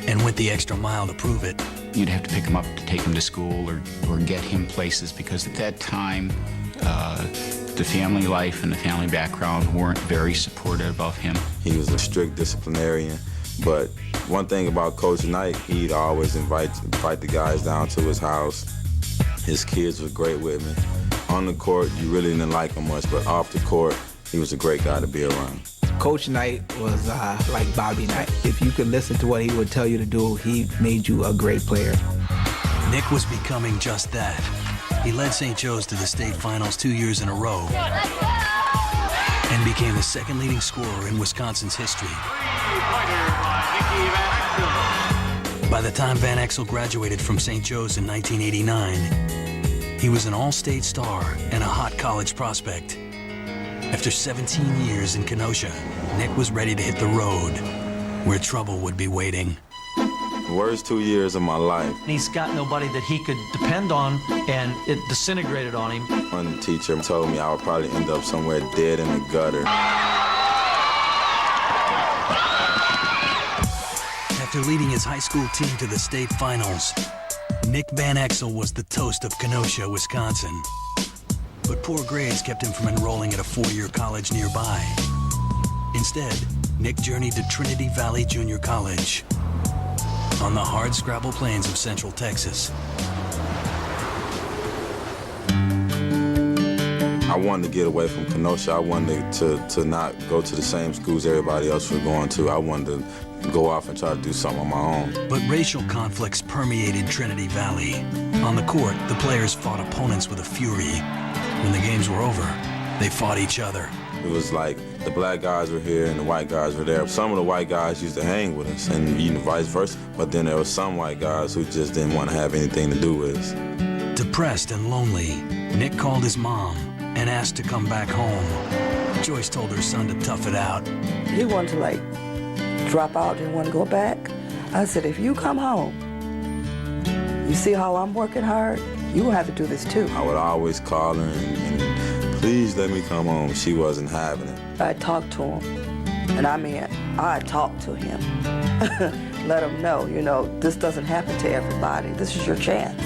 and went the extra mile to prove it. You'd have to pick him up to take him to school or get him places, because at that time, the family life and the family background weren't very supportive of him. He was a strict disciplinarian, but one thing about Coach Knight, he'd always invite the guys down to his house. His kids were great with me. On the court, you really didn't like him much, but off the court, he was a great guy to be around. Coach Knight was like Bobby Knight. If you could listen to what he would tell you to do, he made you a great player. Nick was becoming just that. He led St. Joe's to the state finals 2 years in a row and became the second leading scorer in Wisconsin's history. By the time Van Exel graduated from St. Joe's in 1989, he was an all-state star and a hot college prospect. After 17 years in Kenosha, Nick was ready to hit the road, where trouble would be waiting. The worst 2 years of my life. He's got nobody that he could depend on, and it disintegrated on him. One teacher told me I would probably end up somewhere dead in the gutter. After leading his high school team to the state finals, Nick Van Exel was the toast of Kenosha, Wisconsin. But poor grades kept him from enrolling at a four-year college nearby. Instead, Nick journeyed to Trinity Valley Junior College on the hard-scrabble plains of Central Texas. I wanted to get away from Kenosha. I wanted to not go to the same schools everybody else was going to. I wanted to go off and try to do something on my own. But racial conflicts permeated Trinity Valley. On the court, the players fought opponents with a fury. When the games were over, they fought each other. It was like the black guys were here and the white guys were there. Some of the white guys used to hang with us and vice versa. But then there were some white guys who just didn't want to have anything to do with us. Depressed and lonely, Nick called his mom and asked to come back home. Joyce told her son to tough it out. He wanted to drop out, didn't want to go back. I said, if you come home, you see how I'm working hard, you will have to do this too. I would always call her and please let me come home. She wasn't having it. I talked to him, and I mean, I talked to him. Let him know, this doesn't happen to everybody. This is your chance.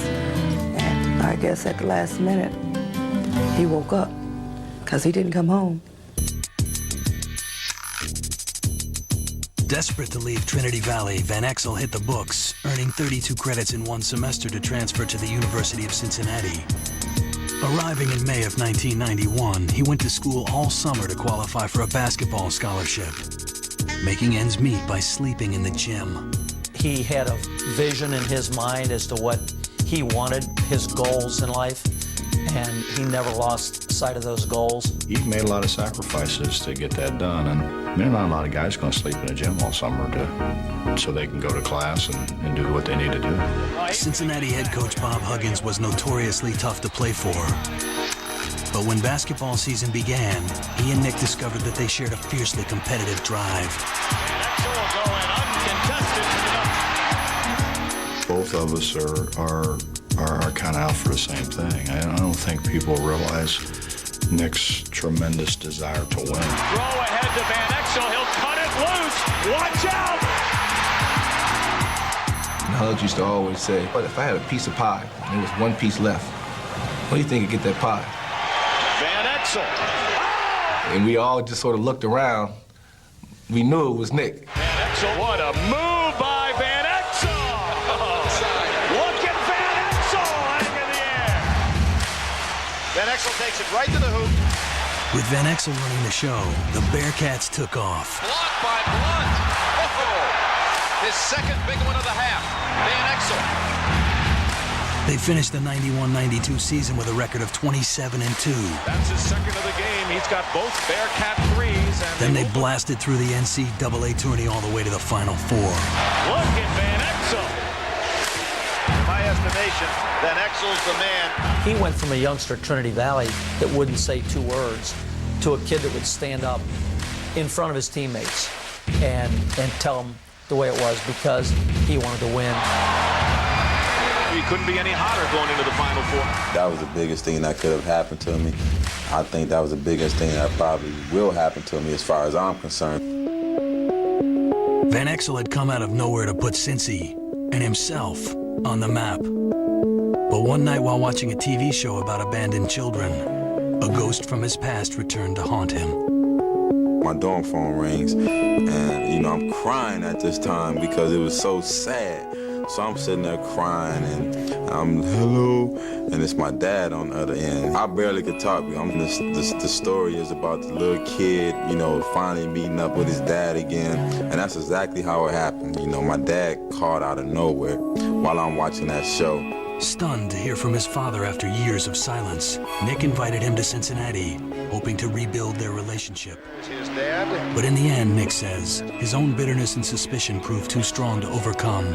And I guess at the last minute, he woke up, 'cause he didn't come home. Desperate to leave Trinity Valley, Van Exel hit the books, earning 32 credits in one semester to transfer to the University of Cincinnati. Arriving in May of 1991, he went to school all summer to qualify for a basketball scholarship, making ends meet by sleeping in the gym. He had a vision in his mind as to what he wanted, his goals in life, and he never lost sight of those goals. He made a lot of sacrifices to get that done, and there are not a lot of guys going to sleep in a gym all summer so they can go to class and do what they need to do. Cincinnati head coach Bob Huggins was notoriously tough to play for. But when basketball season began, he and Nick discovered that they shared a fiercely competitive drive. Both of us are kind of out for the same thing. I don't think people realize Nick's tremendous desire to win. Throw ahead to Van Exel. He'll cut it loose. Watch out! Hugs used to always say, "But if I had a piece of pie and there was one piece left, what do you think would get that pie?" Van Exel. And we all just sort of looked around. We knew it was Nick. Van Exel, what a move by Van Exel! Look at Van Exel hang in the air. Van Exel takes it right to the hoop. With Van Exel running the show, the Bearcats took off. Blocked by Blunt. His second big one of the half. Van Exel. They finished the 91-92 season with a record of 27-2. That's his second of the game. He's got both Bearcat threes. And Then they blasted through the NCAA tourney all the way to the Final Four. Look at Van Exel. In my estimation, Van Exel's the man. He went from a youngster at Trinity Valley that wouldn't say two words to a kid that would stand up in front of his teammates and tell them the way it was because he wanted to win. He couldn't be any hotter going into the Final Four. That was the biggest thing that could have happened to me. I think that was the biggest thing that probably will happen to me as far as I'm concerned. Van Exel had come out of nowhere to put Cincy and himself on the map. But one night while watching a TV show about abandoned children, a ghost from his past returned to haunt him. My dorm phone rings, and I'm crying at this time because it was so sad. So I'm sitting there crying, and I'm hello, and it's my dad on the other end. I barely could talk. The story is about the little kid, finally meeting up with his dad again, and that's exactly how it happened. My dad called out of nowhere while I'm watching that show. Stunned to hear from his father after years of silence, Nick invited him to Cincinnati, hoping to rebuild their relationship. His dad. But in the end, Nick says, his own bitterness and suspicion proved too strong to overcome.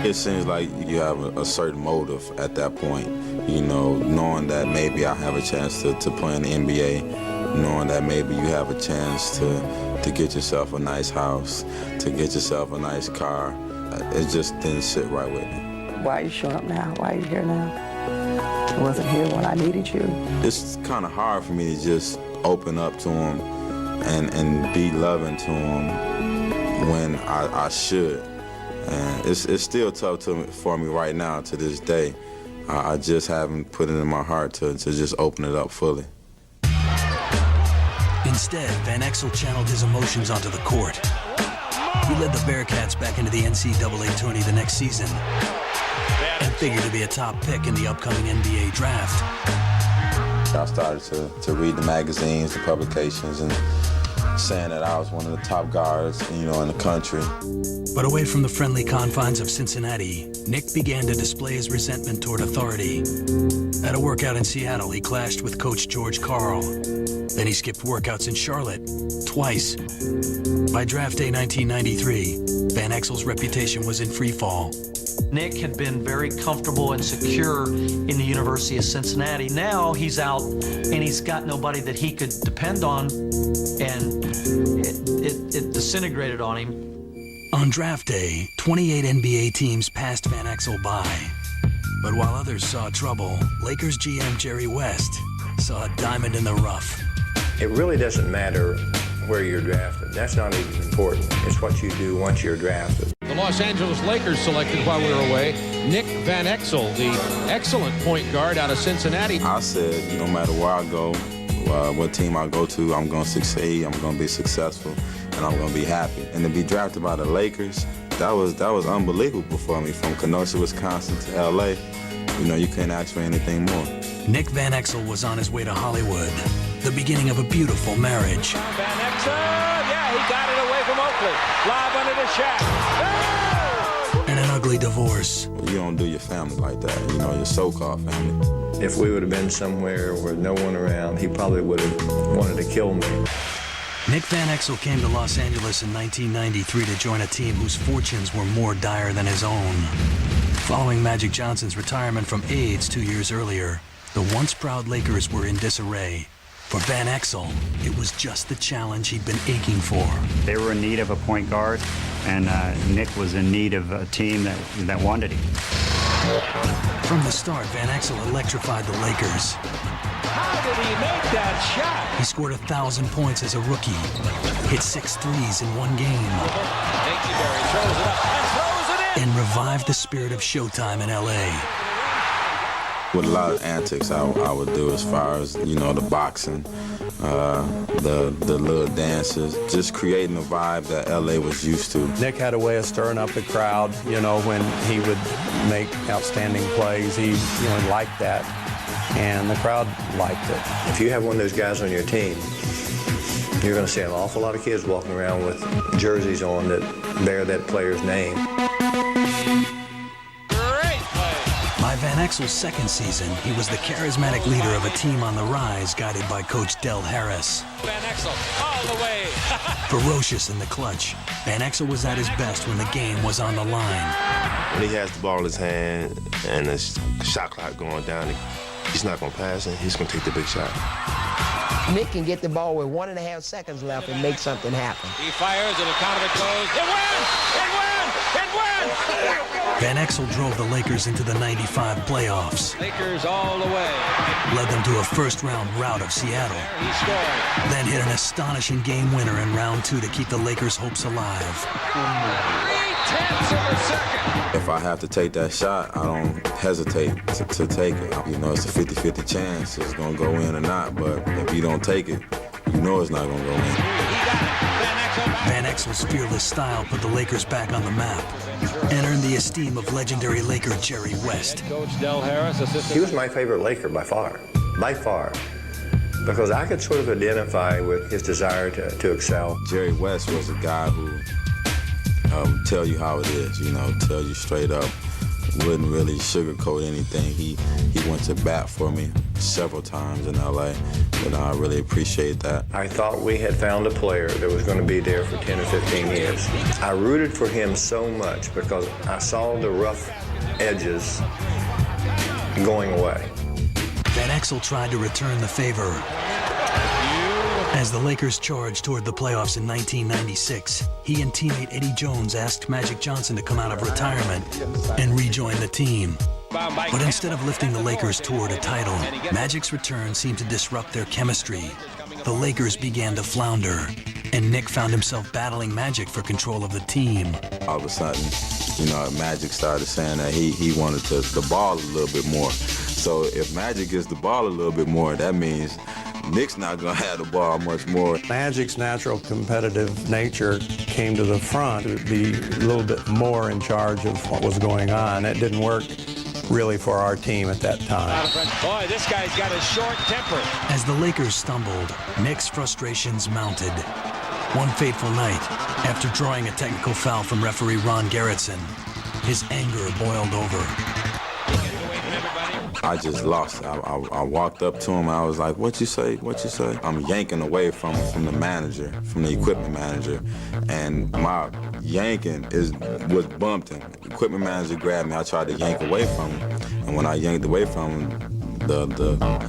It seems like you have a certain motive at that point, knowing that maybe I have a chance to play in the NBA, knowing that maybe you have a chance to get yourself a nice house, to get yourself a nice car. It just didn't sit right with me. Why are you showing up now? Why are you here now? I wasn't here when I needed you. It's kind of hard for me to just open up to him and be loving to him when I should. And it's still tough for me right now to this day. I just haven't put it in my heart to just open it up fully. Instead, Van Exel channeled his emotions onto the court. He led the Bearcats back into the NCAA tourney the next season and figured to be a top pick in the upcoming NBA draft. I started to read the magazines, the publications, and saying that I was one of the top guards, in the country. But away from the friendly confines of Cincinnati, Nick began to display his resentment toward authority. At a workout in Seattle, he clashed with Coach George Karl. Then he skipped workouts in Charlotte, twice. By draft day 1993, Van Exel's reputation was in free fall. Nick had been very comfortable and secure in the University of Cincinnati. Now he's out and he's got nobody that he could depend on, and it disintegrated on him. On draft day, 28 NBA teams passed Van Exel by. But while others saw trouble, Lakers GM Jerry West saw a diamond in the rough. It really doesn't matter where you're drafted. That's not even important. It's what you do once you're drafted. The Los Angeles Lakers selected while we were away Nick Van Exel, the excellent point guard out of Cincinnati. I said, no matter where I go, what team I go to, I'm going to succeed, I'm going to be successful, and I'm going to be happy. And to be drafted by the Lakers, that was unbelievable for me. From Kenosha, Wisconsin to L.A., you know, you couldn't ask for anything more. Nick Van Exel was on his way to Hollywood, the beginning of a beautiful marriage. Van Exel, yeah, he got it away from Oakley. Lob under the shack. Oh! And an ugly divorce. You don't do your family like that, you know, your so-called family. If we would have been somewhere with no one around, he probably would have wanted to kill me. Nick Van Exel came to Los Angeles in 1993 to join a team whose fortunes were more dire than his own. Following Magic Johnson's retirement from AIDS 2 years earlier, the once proud Lakers were in disarray. For Van Exel, it was just the challenge he'd been aching for. They were in need of a point guard, and Nick was in need of a team that wanted him. From the start, Van Exel electrified the Lakers. How did he make that shot? He scored 1,000 points as a rookie, hit 6 threes in one game, Thank Barry throws it up and throws it in. and revived the spirit of Showtime in L.A. With a lot of antics I would do as far as, you know, the boxing, the little dances, just creating a vibe that LA was used to. Nick had a way of stirring up the crowd, you know, when he would make outstanding plays. He, you know, liked that, and the crowd liked it. If you have one of those guys on your team, you're going to see an awful lot of kids walking around with jerseys on that bear that player's name. By Van Exel's second season, he was the charismatic leader of a team on the rise, guided by Coach Del Harris. Van Exel all the way. Ferocious in the clutch, Van Exel was at his best when the game was on the line. When he has the ball in his hand and the shot clock going down, he's not going to pass it. He's going to take the big shot. Nick can get the ball with 1.5 seconds left and make something happen. He fires and the count of it goes. It wins! It wins! It wins! Van Exel drove the Lakers into the 95 playoffs. Lakers all the way. Led them to a first-round rout of Seattle. He scored. Then hit an astonishing game winner in round 2 to keep the Lakers' hopes alive. 0.3 of a second. If I have to take that shot, I don't hesitate to take it. You know, it's a 50-50 chance it's going to go in or not, but if you don't take it, you know it's not going to go in. Van Exel's fearless style put the Lakers back on the map and earned the esteem of legendary Laker Jerry West. Coach Del Harris, assistant. He was my favorite Laker by far, because I could sort of identify with his desire to excel. Jerry West was a guy who tell you how it is, you know, tell you straight up. Wouldn't really sugarcoat anything. He went to bat for me several times in LA, and I really appreciate that. I thought we had found a player that was going to be there for 10 or 15 years. I rooted for him so much because I saw the rough edges going away. Van Exel tried to return the favor. As the Lakers charged toward the playoffs in 1996, he and teammate Eddie Jones asked Magic Johnson to come out of retirement and rejoin the team. But instead of lifting the Lakers toward a title, Magic's return seemed to disrupt their chemistry. The Lakers began to flounder, and Nick found himself battling Magic for control of the team. All of a sudden, you know, Magic started saying that he wanted the ball a little bit more. So if Magic gets the ball a little bit more, that means Nick's not going to have the ball much more. Magic's natural competitive nature came to the front to be a little bit more in charge of what was going on. It didn't work really for our team at that time. Boy, this guy's got a short temper. As the Lakers stumbled, Nick's frustrations mounted. One fateful night, after drawing a technical foul from referee Ron Gerritsen, his anger boiled over. I just lost. I walked up to him. I was like, "What you say? What you say?" I'm yanking away from the manager, from the equipment manager, and my yanking was bumped him. The equipment manager grabbed me. I tried to yank away from him, and when I yanked away from him,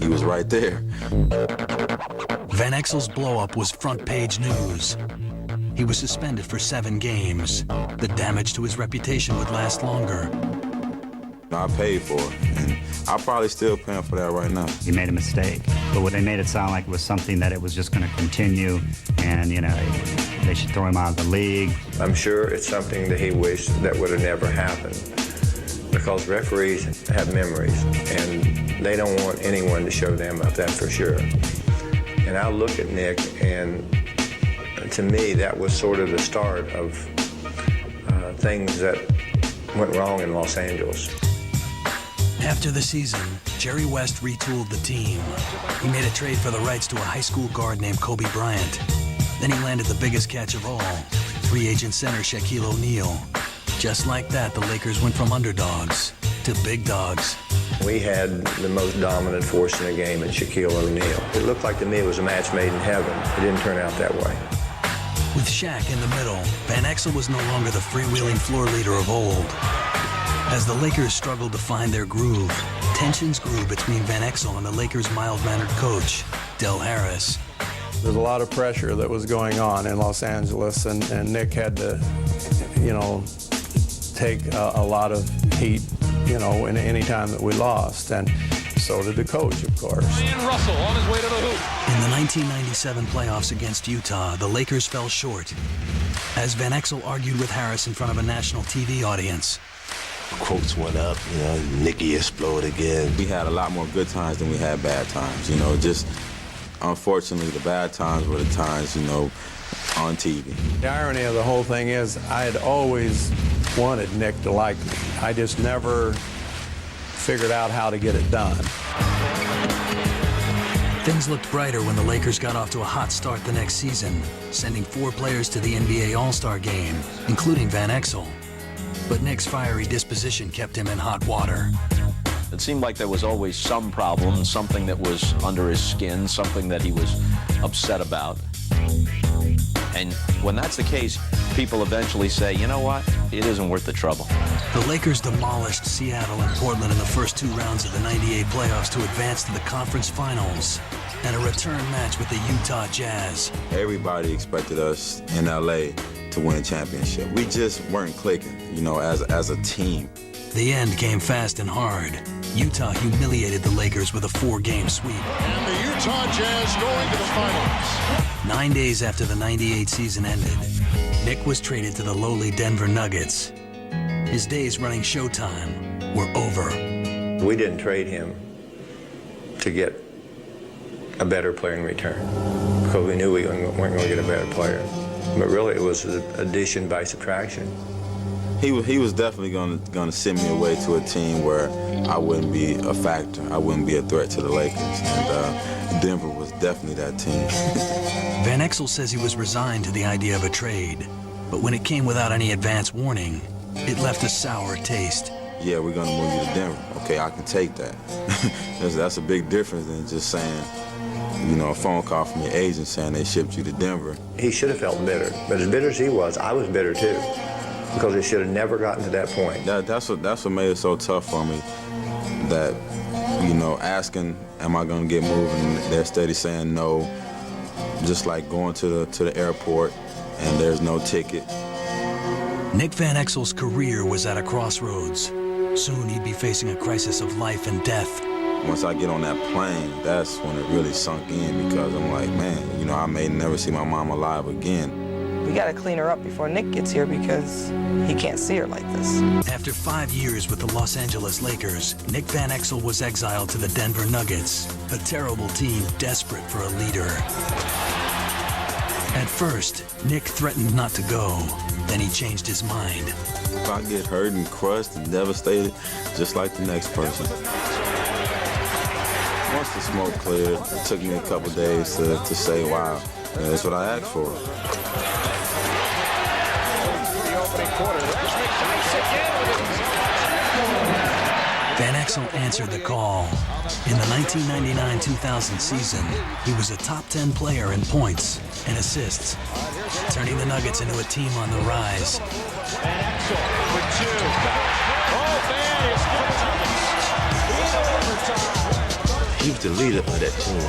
he was right there. Van Exel's blow-up was front-page news. He was suspended for 7 games. The damage to his reputation would last longer. I paid for it, and I'm probably still paying for that right now. He made a mistake, but they made it sound like it was something that it was just going to continue, and, you know, they should throw him out of the league. I'm sure it's something that he wished that would have never happened, because referees have memories, and they don't want anyone to show them up, that's for sure. And I look at Nick, and to me, that was sort of the start of things that went wrong in Los Angeles. After the season, Jerry West retooled the team. He made a trade for the rights to a high school guard named Kobe Bryant. Then he landed the biggest catch of all, free agent center Shaquille O'Neal. Just like that, the Lakers went from underdogs to big dogs. We had the most dominant force in the game in Shaquille O'Neal. It looked like to me it was a match made in heaven. It didn't turn out that way. With Shaq in the middle, Van Exel was no longer the freewheeling floor leader of old. As the Lakers struggled to find their groove, tensions grew between Van Exel and the Lakers' mild-mannered coach, Del Harris. There's a lot of pressure that was going on in Los Angeles, and Nick had to, take a lot of heat, in any time that we lost, and so did the coach, of course. Ryan Russell on his way to the hoop. In the 1997 playoffs against Utah, the Lakers fell short, as Van Exel argued with Harris in front of a national TV audience. Quotes went up, Nicky exploded again. We had a lot more good times than we had bad times, just unfortunately the bad times were the times, on TV. The irony of the whole thing is I had always wanted Nick to like me. I just never figured out how to get it done. Things looked brighter when the Lakers got off to a hot start the next season, sending 4 players to the NBA All-Star game, including Van Exel. But Nick's fiery disposition kept him in hot water. It seemed like there was always some problem, something that was under his skin, something that he was upset about. And when that's the case, people eventually say, you know what, it isn't worth the trouble. The Lakers demolished Seattle and Portland in the first 2 rounds of the '98 playoffs to advance to the conference finals and a return match with the Utah Jazz. Everybody expected us in LA to win a championship. We just weren't clicking, as a team. The end came fast and hard. Utah humiliated the Lakers with a 4-game sweep. And the Utah Jazz going to the finals. 9 days after the '98 season ended, Nick was traded to the lowly Denver Nuggets. His days running Showtime were over. We didn't trade him to get a better player in return because we knew we weren't going to get a better player. But really, it was addition by subtraction. He was definitely going to send me away to a team where I wouldn't be a factor. I wouldn't be a threat to the Lakers. And Denver was definitely that team. Van Exel says he was resigned to the idea of a trade. But when it came without any advance warning, it left a sour taste. Yeah, we're going to move you to Denver. Okay, I can take that. That's a big difference than just saying, a phone call from your agent saying they shipped you to Denver. He should have felt bitter. But as bitter as he was, I was bitter too. Because it should have never gotten to that point. That's what made it so tough for me. That, asking, am I going to get moved? And they're steady saying no. Just like going to the airport and there's no ticket. Nick Van Exel's career was at a crossroads. Soon he'd be facing a crisis of life and death. Once I get on that plane, that's when it really sunk in because I'm like, man, I may never see my mom alive again. We got to clean her up before Nick gets here because he can't see her like this. After 5 years with the Los Angeles Lakers, Nick Van Exel was exiled to the Denver Nuggets, a terrible team desperate for a leader. At first, Nick threatened not to go. Then he changed his mind. If I get hurt and crushed and devastated, just like the next person. Once the smoke cleared, it took me a couple days to say, wow, that's what I asked for. Van Exel answered the call. In the 1999-2000 season, he was a top 10 player in points and assists, turning the Nuggets into a team on the rise. Van Exel with 2. Oh, Van is He was the leader of that team.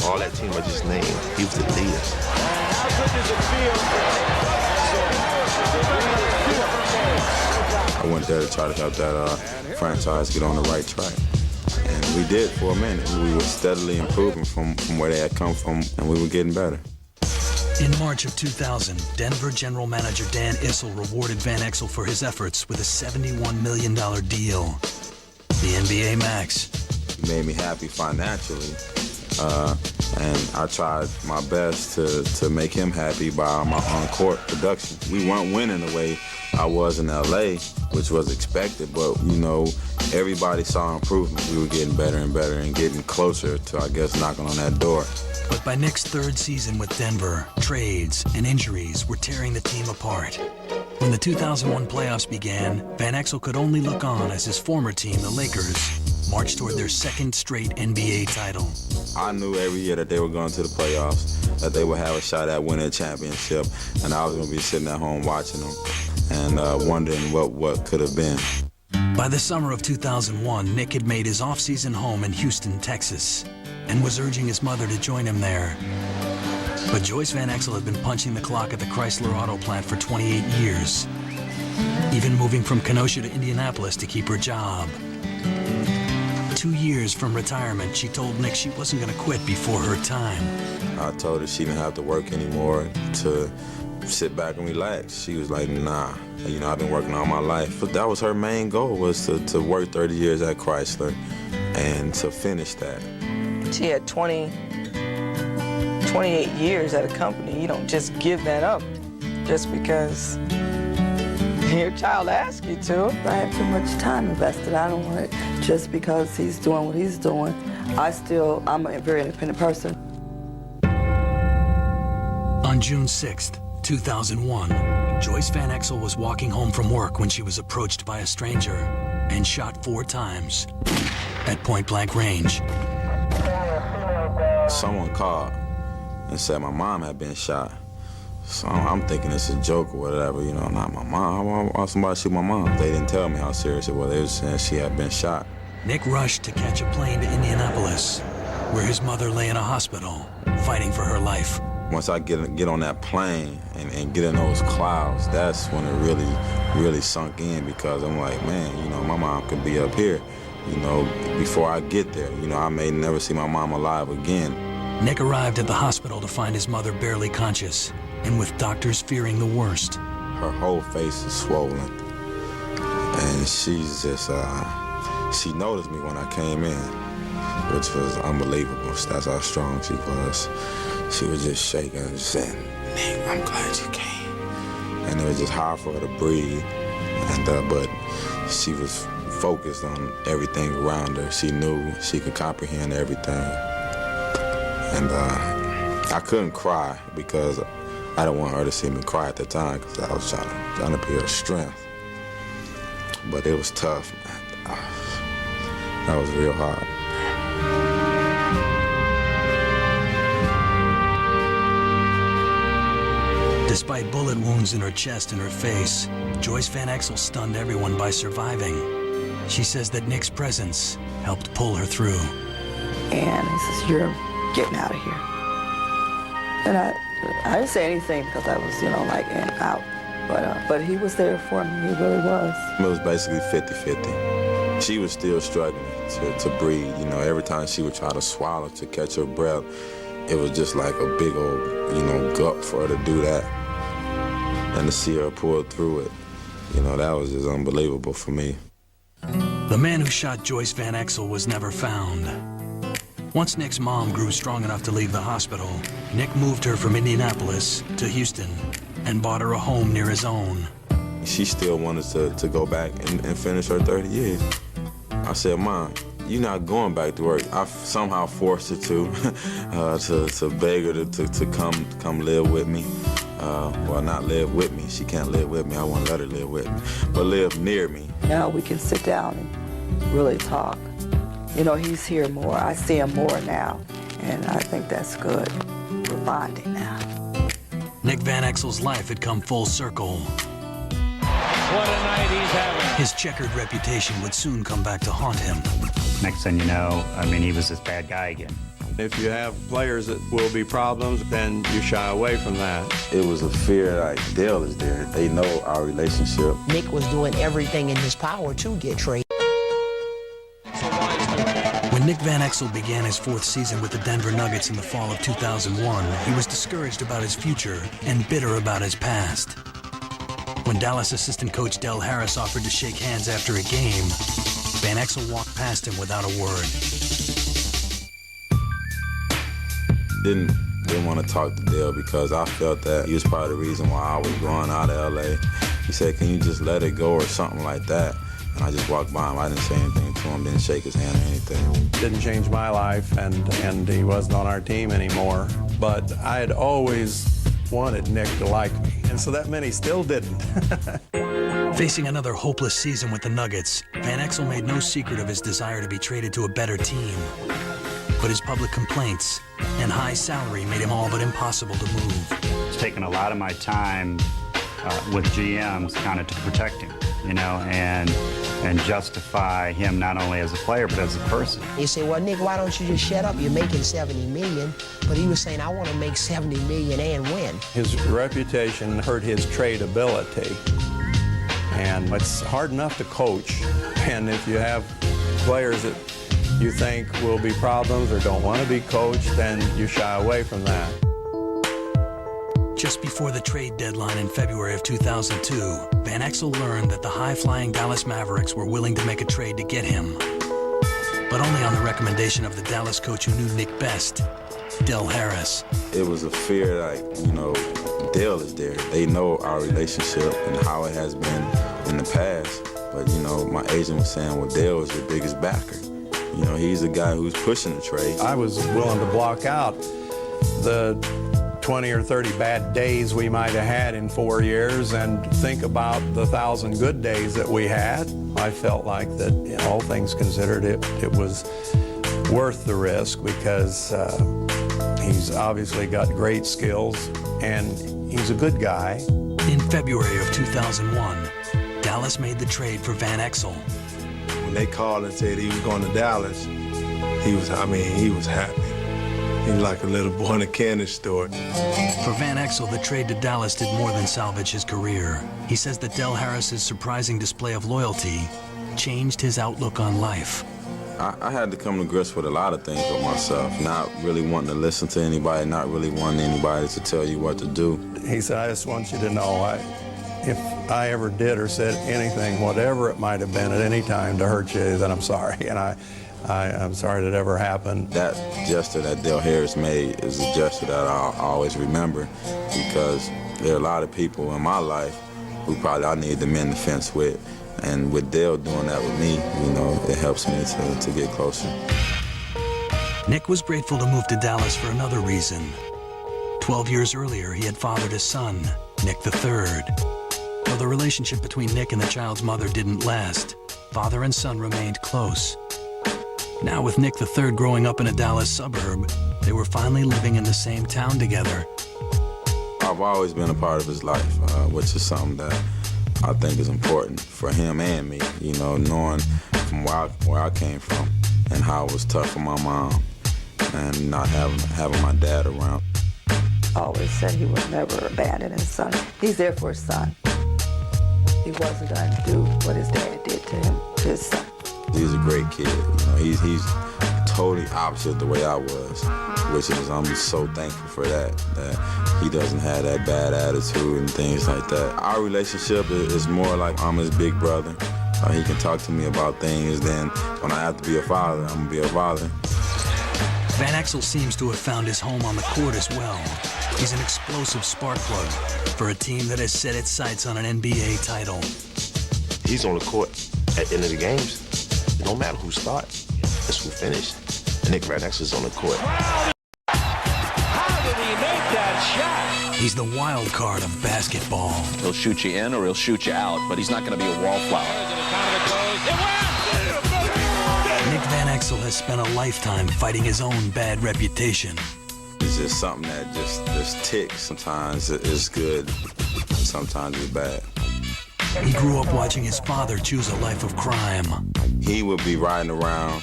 All that team I just named, he was the leader. How good does it feel? I went there to try to help that franchise get on the right track. And we did for a minute. We were steadily improving from where they had come from, and we were getting better. In March of 2000, Denver general manager Dan Issel rewarded Van Exel for his efforts with a $71 million deal. The NBA Max. It made me happy financially. And I tried my best to make him happy by my on-court production. We weren't winning the way I was in LA, which was expected, but, you know, everybody saw improvement. We were getting better and better and getting closer to, I guess, knocking on that door. But by Nick's third season with Denver, trades and injuries were tearing the team apart. When the 2001 playoffs began, Van Exel could only look on as his former team, the Lakers, marched toward their second straight NBA title. I knew every year that they were going to the playoffs, that they would have a shot at winning a championship, and I was going to be sitting at home watching them and wondering what could have been. By the summer of 2001, Nick had made his off-season home in Houston, Texas, and was urging his mother to join him there. But Joyce Van Exel had been punching the clock at the Chrysler auto plant for 28 years, even moving from Kenosha to Indianapolis to keep her job. 2 years from retirement, she told Nick she wasn't going to quit before her time. I told her she didn't have to work anymore, to sit back and relax. She was like, nah, you know, I've been working all my life. But that was her main goal, was to work 30 years at Chrysler and to finish that. She had 28 years at a company. You don't just give that up just because your child asks you to. I have too much time invested. I don't want it just because he's doing what he's doing. I'm a very independent person. On June 6th, 2001, Joyce Van Exel was walking home from work when she was approached by a stranger and shot 4 times at point-blank range. Someone called and said my mom had been shot. So I'm thinking it's a joke or whatever, you know, not my mom. I want somebody to shoot my mom. They didn't tell me how serious it was. They were saying she had been shot. Nick rushed to catch a plane to Indianapolis, where his mother lay in a hospital, fighting for her life. Once I get on that plane and get in those clouds, that's when it really sunk in, because I'm like, man, you know, my mom could be up here, you know, before I get there. You know, I may never see my mom alive again. Nick arrived at the hospital to find his mother barely conscious, and with doctors fearing the worst. Her whole face is swollen, and she's just, she noticed me when I came in, which was unbelievable. That's how strong she was. She was just shaking and just saying, Nick, I'm glad you came. And it was just hard for her to breathe, and but she was focused on everything around her. She knew she could comprehend everything. And I couldn't cry because I didn't want her to see me cry at the time, because I was trying to be her strength. But it was tough, man. That was real hard. Despite bullet wounds in her chest and her face, Joyce Van Exel stunned everyone by surviving. She says that Nick's presence helped pull her through. And he says, you're getting out of here. And I didn't say anything because I was, you know, like in and out. But he was there for me. He really was. It was basically 50-50. She was still struggling to breathe. You know, every time she would try to swallow to catch her breath, it was just like a big old, you know, gut for her to do that. And to see her pull through it, you know, that was just unbelievable for me. The man who shot Joyce Van Exel was never found. Once Nick's mom grew strong enough to leave the hospital, Nick moved her from Indianapolis to Houston and bought her a home near his own. She still wanted to go back and finish her 30 years. I said, Mom, you're not going back to work. I somehow forced her to beg her to come live with me. Well, not live with me. She can't live with me. I won't let her live with me, but live near me. Now we can sit down and really talk. You know, he's here more. I see him more now, and I think that's good. We're bonding now. Nick Van Exel's life had come full circle. What a night he's having. His checkered reputation would soon come back to haunt him. Next thing you know, I mean, he was this bad guy again. If you have players that will be problems, then you shy away from that. It was a fear, like Dale is there. They know our relationship. Nick was doing everything in his power to get traded. When Nick Van Exel began his 4th season with the Denver Nuggets in the fall of 2001, he was discouraged about his future and bitter about his past. When Dallas assistant coach Del Harris offered to shake hands after a game, Van Exel walked past him without a word. Didn't want to talk to Dale because I felt that he was part of the reason why I was going out of LA. He said, can you just let it go or something like that? And I just walked by him. I didn't say anything to him, didn't shake his hand or anything. Didn't change my life, and he wasn't on our team anymore. But I had always wanted Nick to like me, and so that meant he still didn't. Facing another hopeless season with the Nuggets, Van Exel made no secret of his desire to be traded to a better team. But his public complaints and high salary made him all but impossible to move. It's taken a lot of my time with GMs kind of to protect him, you know, and justify him not only as a player but as a person. He said, well, Nick, why don't you just shut up? You're making $70 million. But he was saying, I want to make $70 million and win. His reputation hurt his tradability. And it's hard enough to coach. And if you have players that you think will be problems or don't want to be coached, then you shy away from that. Just before the trade deadline in February of 2002, Van Exel learned that the high-flying Dallas Mavericks were willing to make a trade to get him. But only on the recommendation of the Dallas coach who knew Nick best, Del Harris. It was a fear, like, you know, Dale is there. They know our relationship and how it has been in the past. But, you know, my agent was saying, well, Dale is your biggest backer. You know, he's the guy who's pushing the trade. I was willing to block out the 20 or 30 bad days we might have had in 4 years and think about the 1,000 good days that we had. I felt like that, you know, all things considered, it was worth the risk because he's obviously got great skills and he's a good guy. In February of 2001, Dallas made the trade for Van Exel. When they called and said he was going to Dallas, he was happy. He was like a little boy in a candy store. For Van Exel, the trade to Dallas did more than salvage his career. He says that Del Harris's surprising display of loyalty changed his outlook on life. I had to come to grips with a lot of things with myself, not really wanting to listen to anybody, not really wanting anybody to tell you what to do. He said, I just want you to know, if I ever did or said anything, whatever it might have been at any time to hurt you, then I'm sorry. And I'm sorry that ever happened. That gesture that Del Harris made is a gesture that I'll always remember because there are a lot of people in my life who probably I need to mend the fence with. And with Dale doing that with me, you know, it helps me to get closer. Nick was grateful to move to Dallas for another reason. 12 years earlier, he had fathered a son, Nick III. Though the relationship between Nick and the child's mother didn't last, father and son remained close. Now with Nick III growing up in a Dallas suburb, they were finally living in the same town together. I've always been a part of his life, which is something that I think is important for him and me, you know, knowing from where I came from and how it was tough for my mom and not having my dad around. Always said he would never abandon his son. He's there for his son. He wasn't going to do what his dad did to him, to his son. He's a great kid. You know, he's totally opposite the way I was, which is I'm so thankful for that he doesn't have that bad attitude and things like that. Our relationship is more like I'm his big brother. He can talk to me about things. Then when I have to be a father, I'm gonna be a father. Van Exel seems to have found his home on the court as well. He's an explosive spark plug for a team that has set its sights on an NBA title. He's on the court at the end of the games. It don't matter who starts, it's who finishes. Nick Van Exel's on the court. How did he make that shot? He's the wild card of basketball. He'll shoot you in or he'll shoot you out, but he's not going to be a wallflower. Nick Van Exel has spent a lifetime fighting his own bad reputation. It's just something that just ticks. Sometimes it's good, sometimes it's bad. He grew up watching his father choose a life of crime. He would be riding around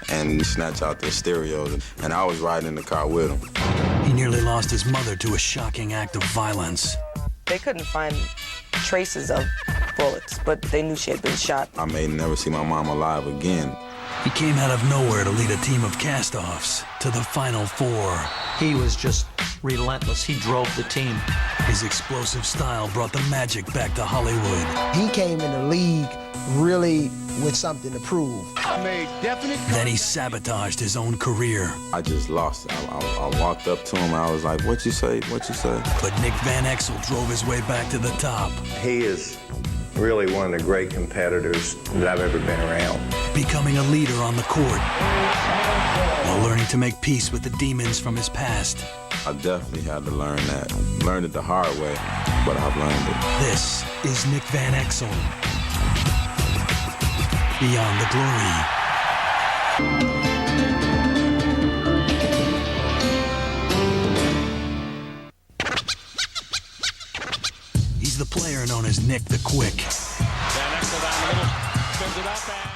and snatch out their stereos, and I was riding in the car with him. He nearly lost his mother to a shocking act of violence. They couldn't find traces of bullets, but they knew she had been shot. I may never see my mom alive again. He came out of nowhere to lead a team of cast-offs to the Final Four. He was just relentless. He drove the team. His explosive style brought the magic back to Hollywood. He came in the league really with something to prove. Then he sabotaged his own career. I just lost it. I walked up to him. I was like, "What you say? What you say?" But Nick Van Exel drove his way back to the top. He is really one of the great competitors that I've ever been around. Becoming a leader on the court, while learning to make peace with the demons from his past. I definitely had to learn that. Learned it the hard way, but I've learned it. This is Nick Van Exel. Beyond the Glory. He's the player known as Nick the Quick. Van Exel down the middle, spins it up and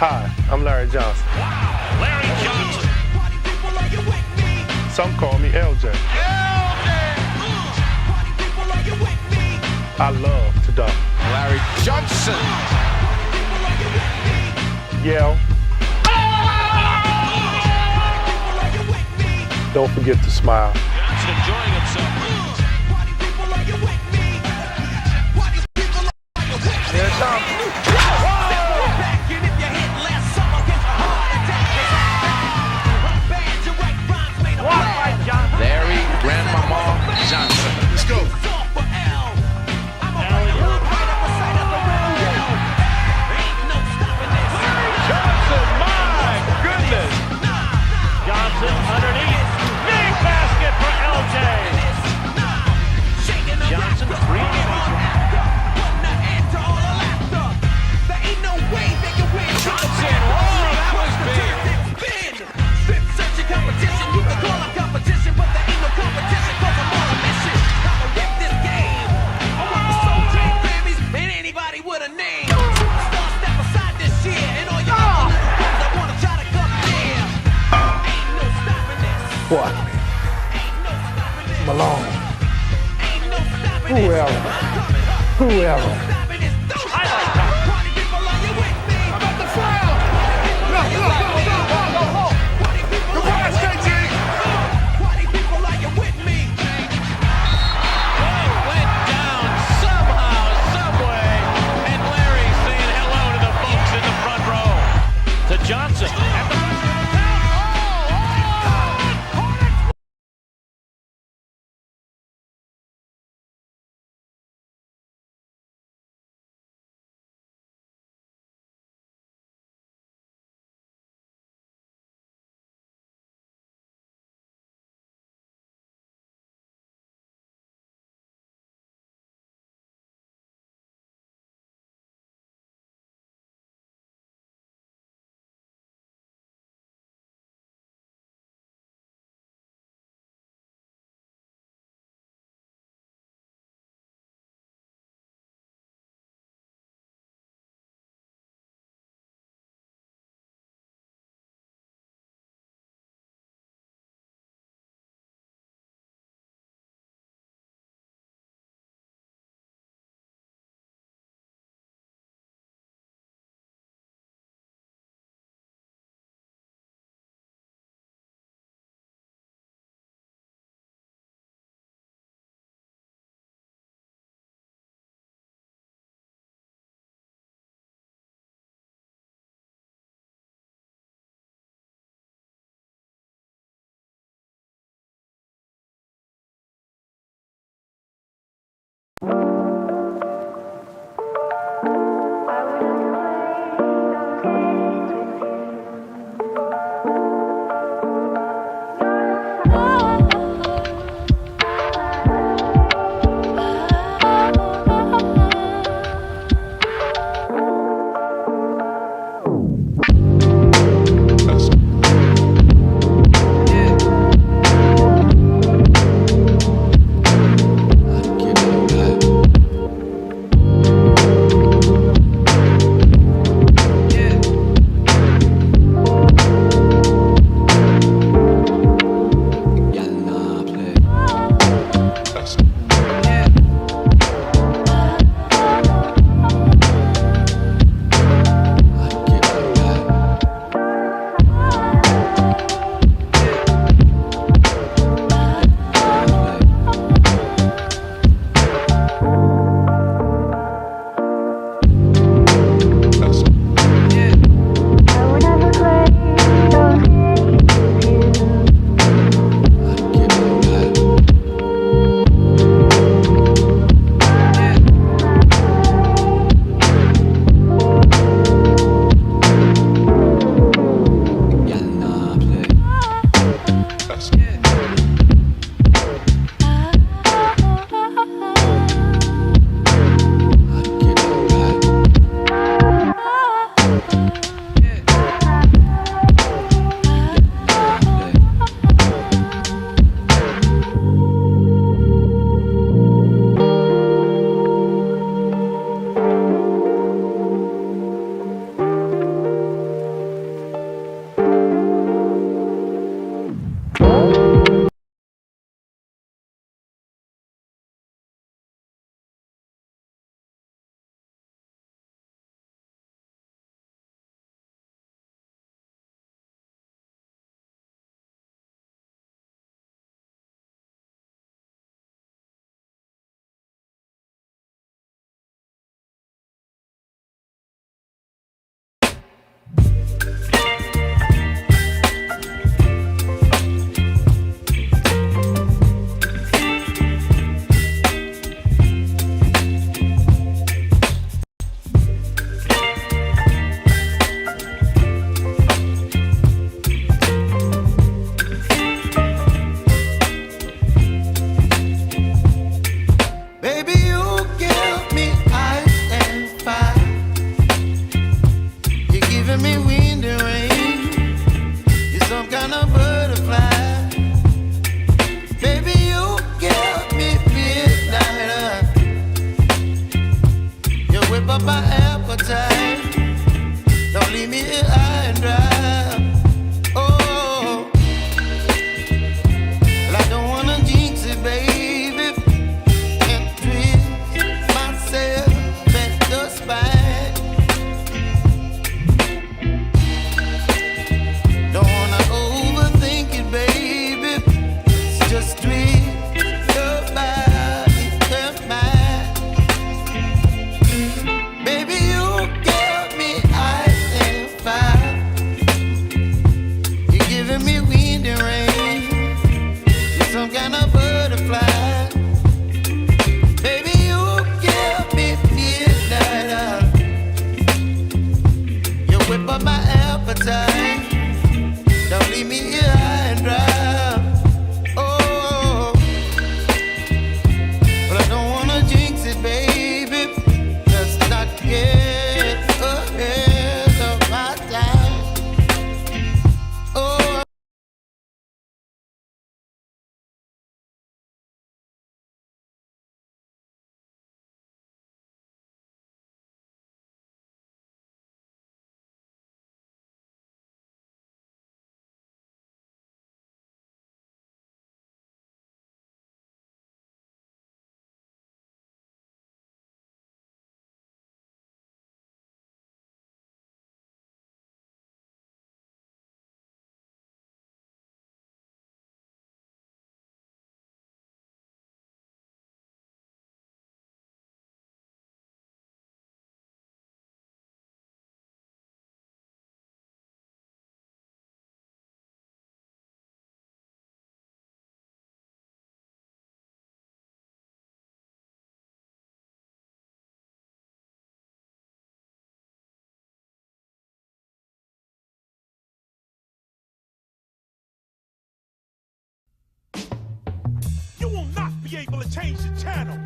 Hi, I'm Larry Johnson. wow, Larry Johnson. Some call me LJ. I love to dunk. Larry Johnson. Yell. Don't forget to smile. Johnson enjoying himself. Here it comes. Larry Grandmama Johnson. Let's go. Johnson, my goodness. Johnson underneath. Big basket for LJ. Johnson, 3 points. Johnson, oh, that was big. What? Malone. Whoever. be able to change the channel.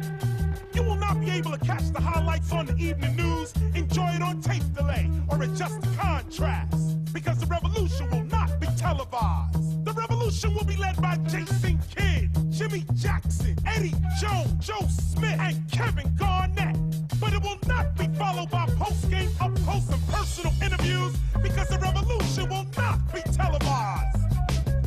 You will not be able to catch the highlights on the evening news, enjoy it on tape delay, or adjust the contrast. Because the revolution will not be televised. The revolution will be led by Jason Kidd, Jimmy Jackson, Eddie Jones, Joe Smith, and Kevin Garnett. But it will not be followed by post-game, up-close, and personal interviews, because the revolution will not be televised.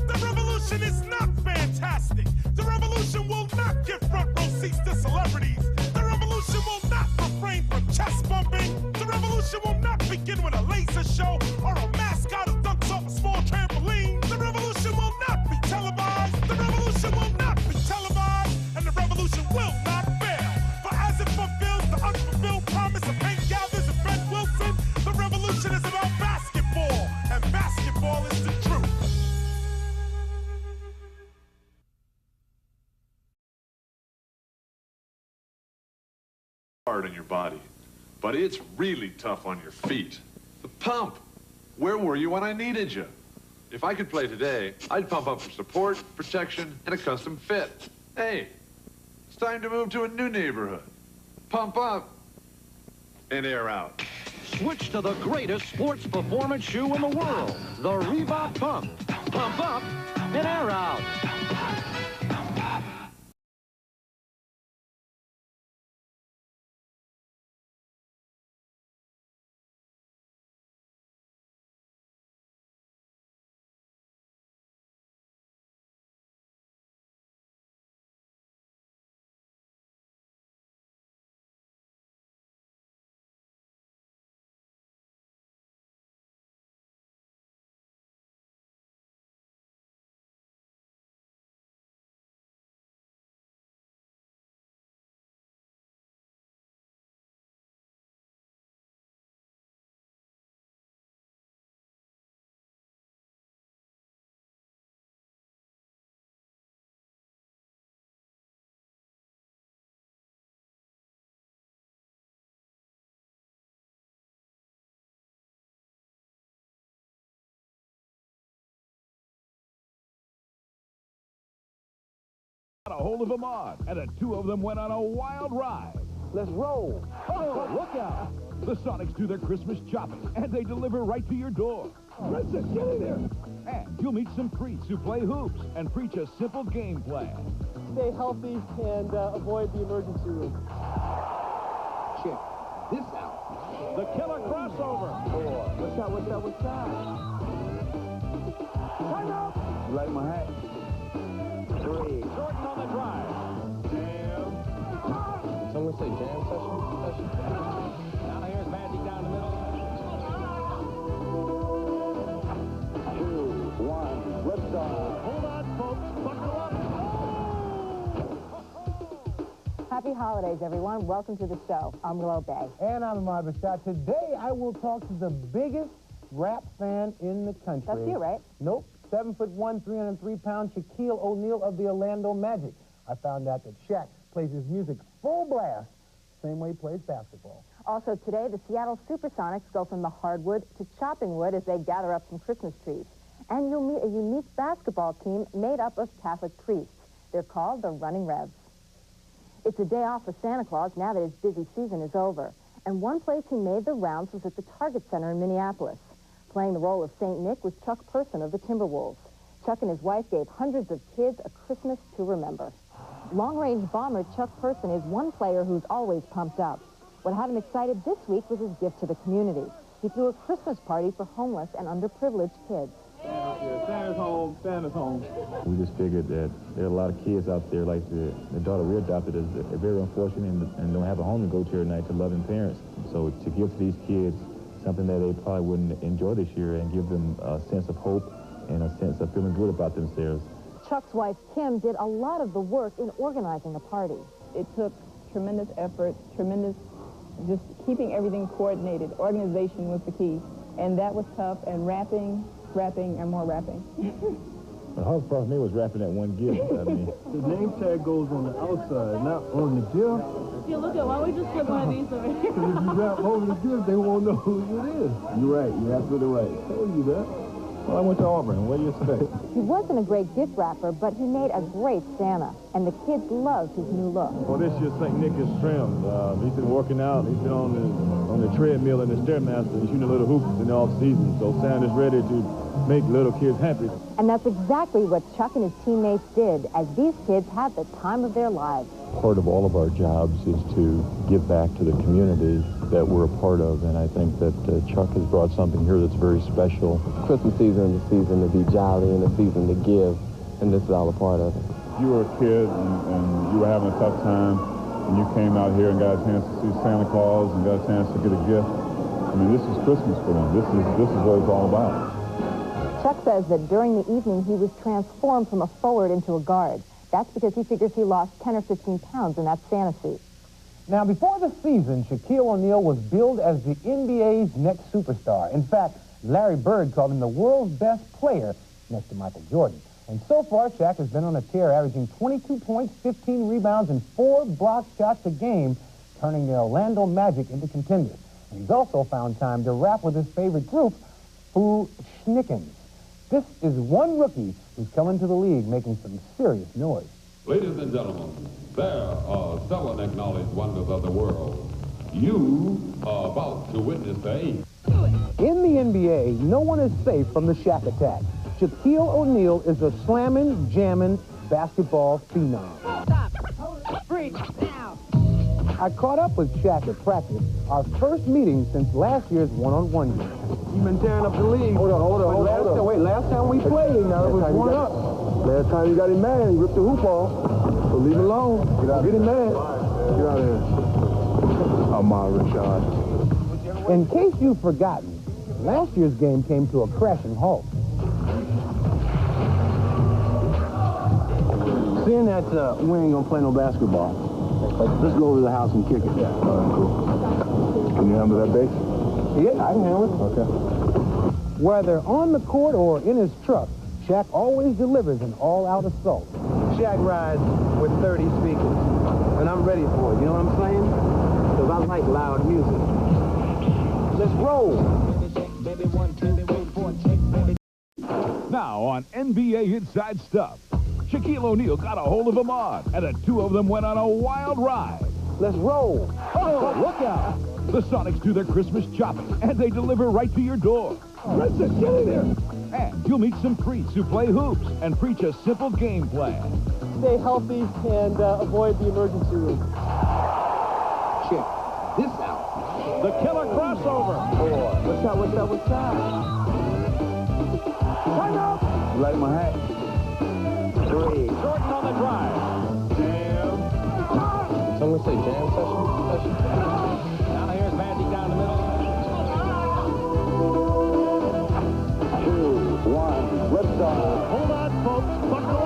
The revolution is not fantastic. The revolution will not give front row seats to celebrities. The revolution will not refrain from chest bumping. The revolution will not begin with a laser show or a mascot who dunks off a small trampoline. The revolution will not be televised. The revolution will not be televised. And the revolution will not fail. For as it fulfills the unfulfilled promise of Hank Gathers and Fred Wilson, the revolution is about basketball. And basketball is the truth. Hard on your body, but it's really tough on your feet. The pump. Where were you when I needed you? If I could play today, I'd pump up for support, protection, and a custom fit. Hey, it's time to move to a new neighborhood. Pump up and air out. Switch to the greatest sports performance shoe in the world, the Reebok Pump. Pump up and air out. A hold of them on, and the two of them went on a wild ride. Let's roll. Oh, look out. The Sonics do their Christmas shopping, and they deliver right to your door. Listen, get in there. And you'll meet some creeps who play hoops and preach a simple game plan. Stay healthy and avoid the emergency room. Check this out. The killer crossover. What's that? Time out. You like my hat? Jordan on the drive. Jam. Someone say jam session? Now here's Magic down the middle. 2, 1, let's go. Hold on, folks. Buckle up. Happy holidays, everyone. Welcome to the show. I'm Willow Bay. And I'm Ahmad Rashad. Today, I will talk to the biggest rap fan in the country. That's you, right? Nope. 7'1", 303-pound Shaquille O'Neal of the Orlando Magic. I found out that Shaq plays his music full blast, same way he plays basketball. Also today, the Seattle Supersonics go from the hardwood to chopping wood as they gather up some Christmas trees. And you'll meet a unique basketball team made up of Catholic priests. They're called the Running Revs. It's a day off for Santa Claus now that his busy season is over. And one place he made the rounds was at the Target Center in Minneapolis. Playing the role of St. Nick was Chuck Person of the Timberwolves. Chuck and his wife gave hundreds of kids a Christmas to remember. Long-range bomber Chuck Person is one player who's always pumped up. What had him excited this week was his gift to the community. He threw a Christmas party for homeless and underprivileged kids. Santa's home, Santa's home. We just figured that there are a lot of kids out there, like the daughter we adopted is very unfortunate and don't have a home to go to at night to loving parents. So to give to these kids something that they probably wouldn't enjoy this year and give them a sense of hope and a sense of feeling good about themselves. Chuck's wife, Kim, did a lot of the work in organizing the party. It took tremendous effort, just keeping everything coordinated. Organization was the key, and that was tough, and rapping, and more rapping. The hardest part for me was wrapping that one gift. I mean, the name tag goes on the outside, not on the gift. Yeah, look at, why don't we just put one of these over here? Because if you wrap over the gift, they won't know who it is. You're right. You're absolutely right. I told you that. Well, I went to Auburn. What do you expect? He wasn't a great gift wrapper, but he made a great Santa, and the kids loved his new look. Well, this year St. Nick is trimmed. He's been working out. He's been on the treadmill and the Stairmaster and shooting little hoops in the off season. So Santa's ready to make little kids happy. And that's exactly what Chuck and his teammates did, as these kids had the time of their lives. Part of all of our jobs is to give back to the community that we're a part of, and I think that Chuck has brought something here that's very special. Christmas season is a season to be jolly and a season to give, and this is all a part of it. If you were a kid and you were having a tough time, and you came out here and got a chance to see Santa Claus and got a chance to get a gift, I mean, this is Christmas for them. This is what it's all about. Chuck says that during the evening he was transformed from a forward into a guard. That's because he figures he lost 10 or 15 pounds in that Santa suit. Now, before the season, Shaquille O'Neal was billed as the NBA's next superstar. In fact, Larry Bird called him the world's best player next to Michael Jordan. And so far, Shaq has been on a tear, averaging 22 points, 15 rebounds, and 4 block shots a game, turning the Orlando Magic into contenders. And he's also found time to rap with his favorite group, Foo Schnickens. This is one rookie who's come into the league making some serious noise. Ladies and gentlemen, there are 7 acknowledged wonders of the world. You are about to witness the 8th. In the NBA, no one is safe from the Shaq attack. Shaquille O'Neal is a slamming, jamming basketball phenom. Stop. Freeze. Now. I caught up with Shaq at practice, our first meeting since last year's one-on-one game. You've been tearing up the league. Hold on. Wait, last time we played, now it was 1-up. Last time you got him mad, he ripped the hoop off. So leave him alone. Get him mad. Get out of here. Ahmad Rashad. In case you've forgotten, last year's game came to a crashing halt. Seeing that we ain't gonna play no basketball, let's go over to the house and kick it. Yeah. All right, cool. Can you handle that base? Yeah, I can handle it. Okay. Whether on the court or in his truck, Shaq always delivers an all-out assault. Shaq rides with 30 speakers, and I'm ready for it. You know what I'm saying? Because I like loud music. Let's roll. Now on NBA Inside Stuff, Shaquille O'Neal got a hold of Ahmad, and the two of them went on a wild ride. Let's roll. Oh, look out! The Sonics do their Christmas shopping, and they deliver right to your door. Listen, get in there! And you'll meet some freaks who play hoops and preach a simple game plan. Stay healthy and avoid the emergency room. Check this out. The killer crossover. What's up? Time out! You like my hat? 3. Jordan on the drive. Jam. Someone say jam session? Now here's Magic down the middle. 2, 1, let's go. Hold on, folks. Buckle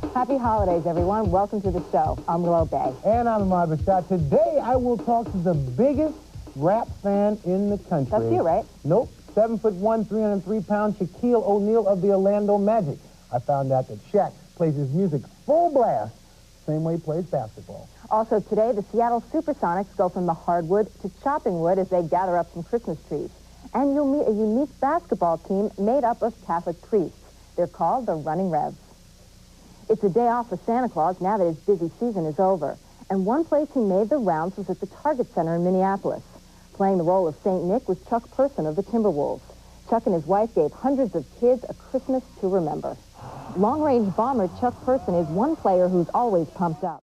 up. Happy holidays, everyone. Welcome to the show. I'm Glow Bay. And I'm Ahmad Rashad. Today, I will talk to the biggest rap fan in the country. That's you, right? Nope. 7'1", 303-pound Shaquille O'Neal of the Orlando Magic. I found out that Shaq plays his music full blast, same way he plays basketball. Also today, the Seattle Supersonics go from the hardwood to chopping wood as they gather up some Christmas trees. And you'll meet a unique basketball team made up of Catholic priests. They're called the Running Revs. It's a day off for Santa Claus now that his busy season is over. And one place he made the rounds was at the Target Center in Minneapolis. Playing the role of St. Nick was Chuck Person of the Timberwolves. Chuck and his wife gave hundreds of kids a Christmas to remember. Long-range bomber Chuck Person is one player who's always pumped up.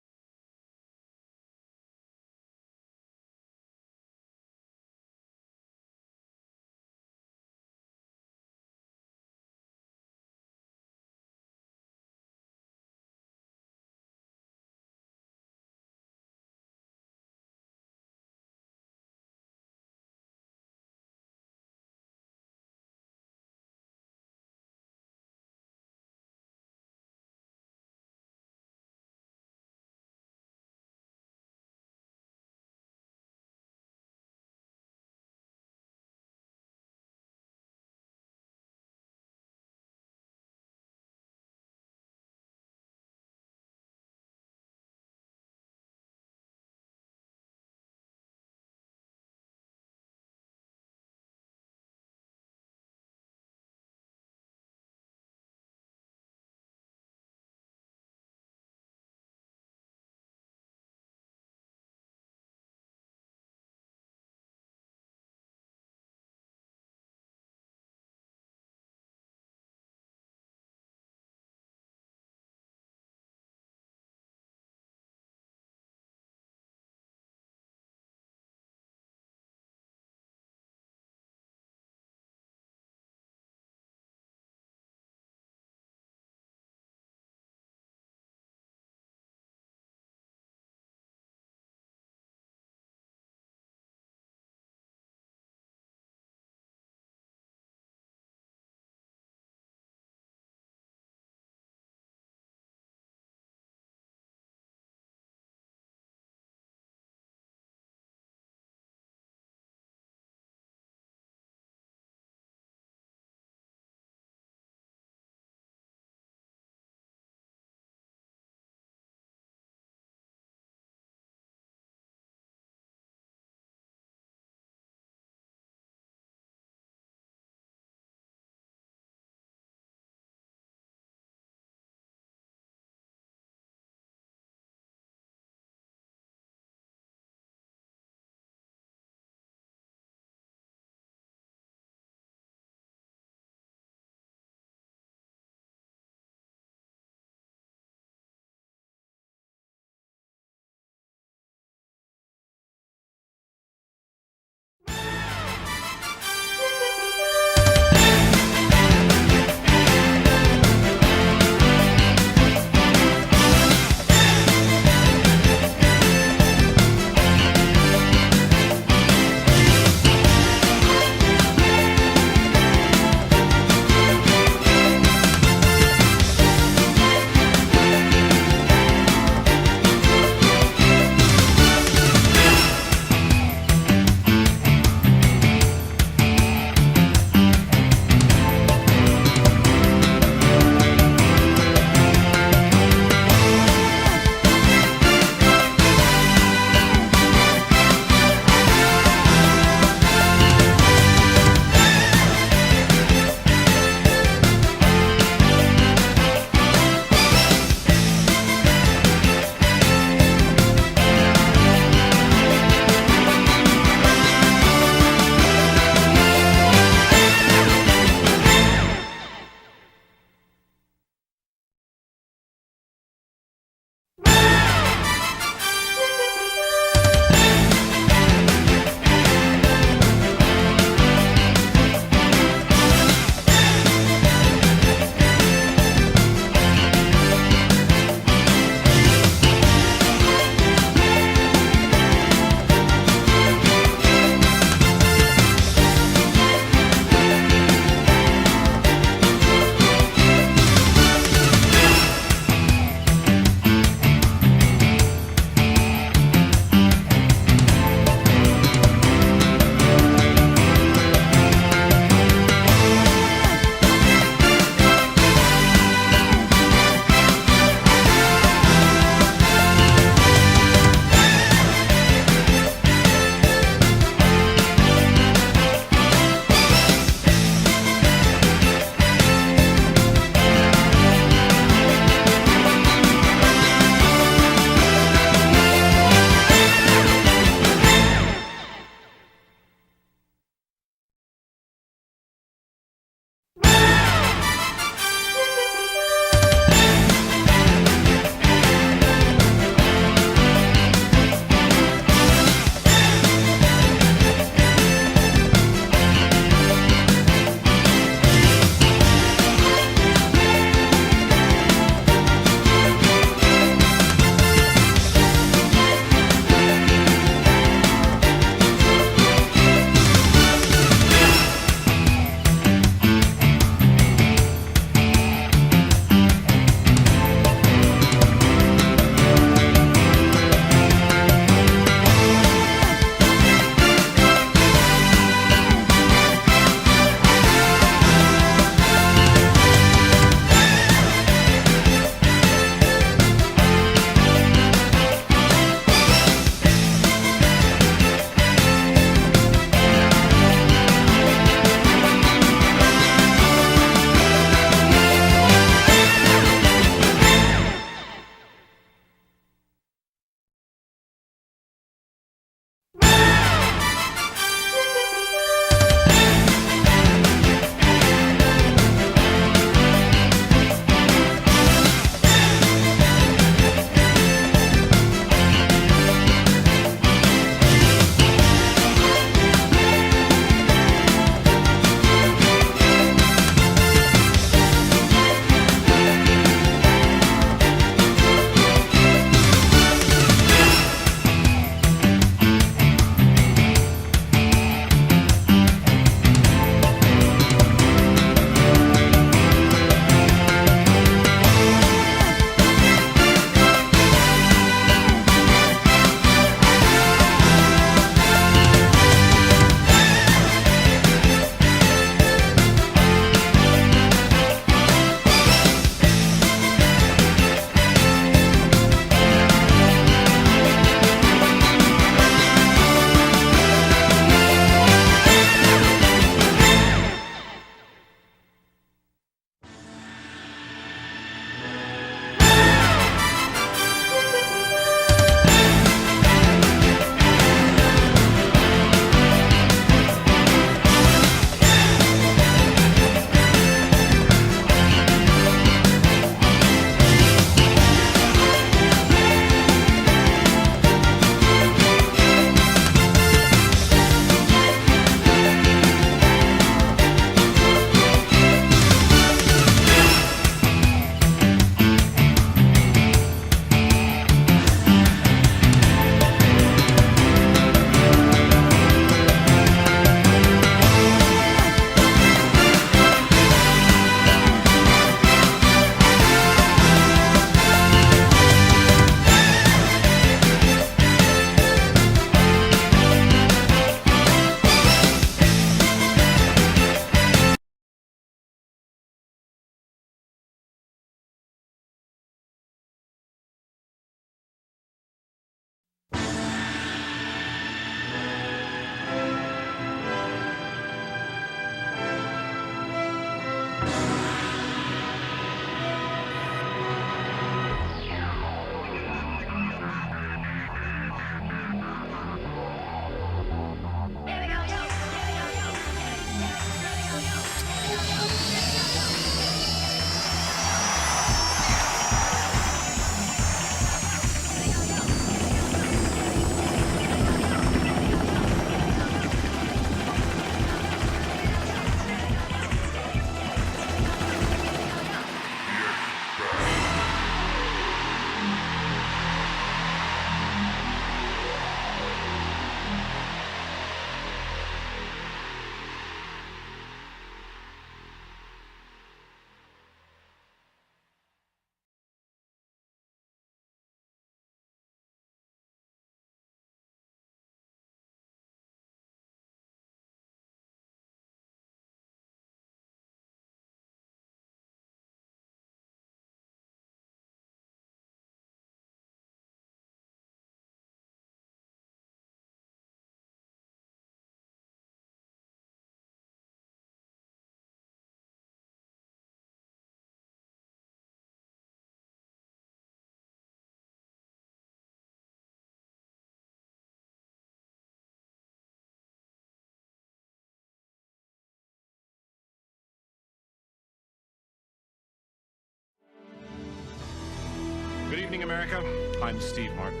evening, America. I'm Steve Martin.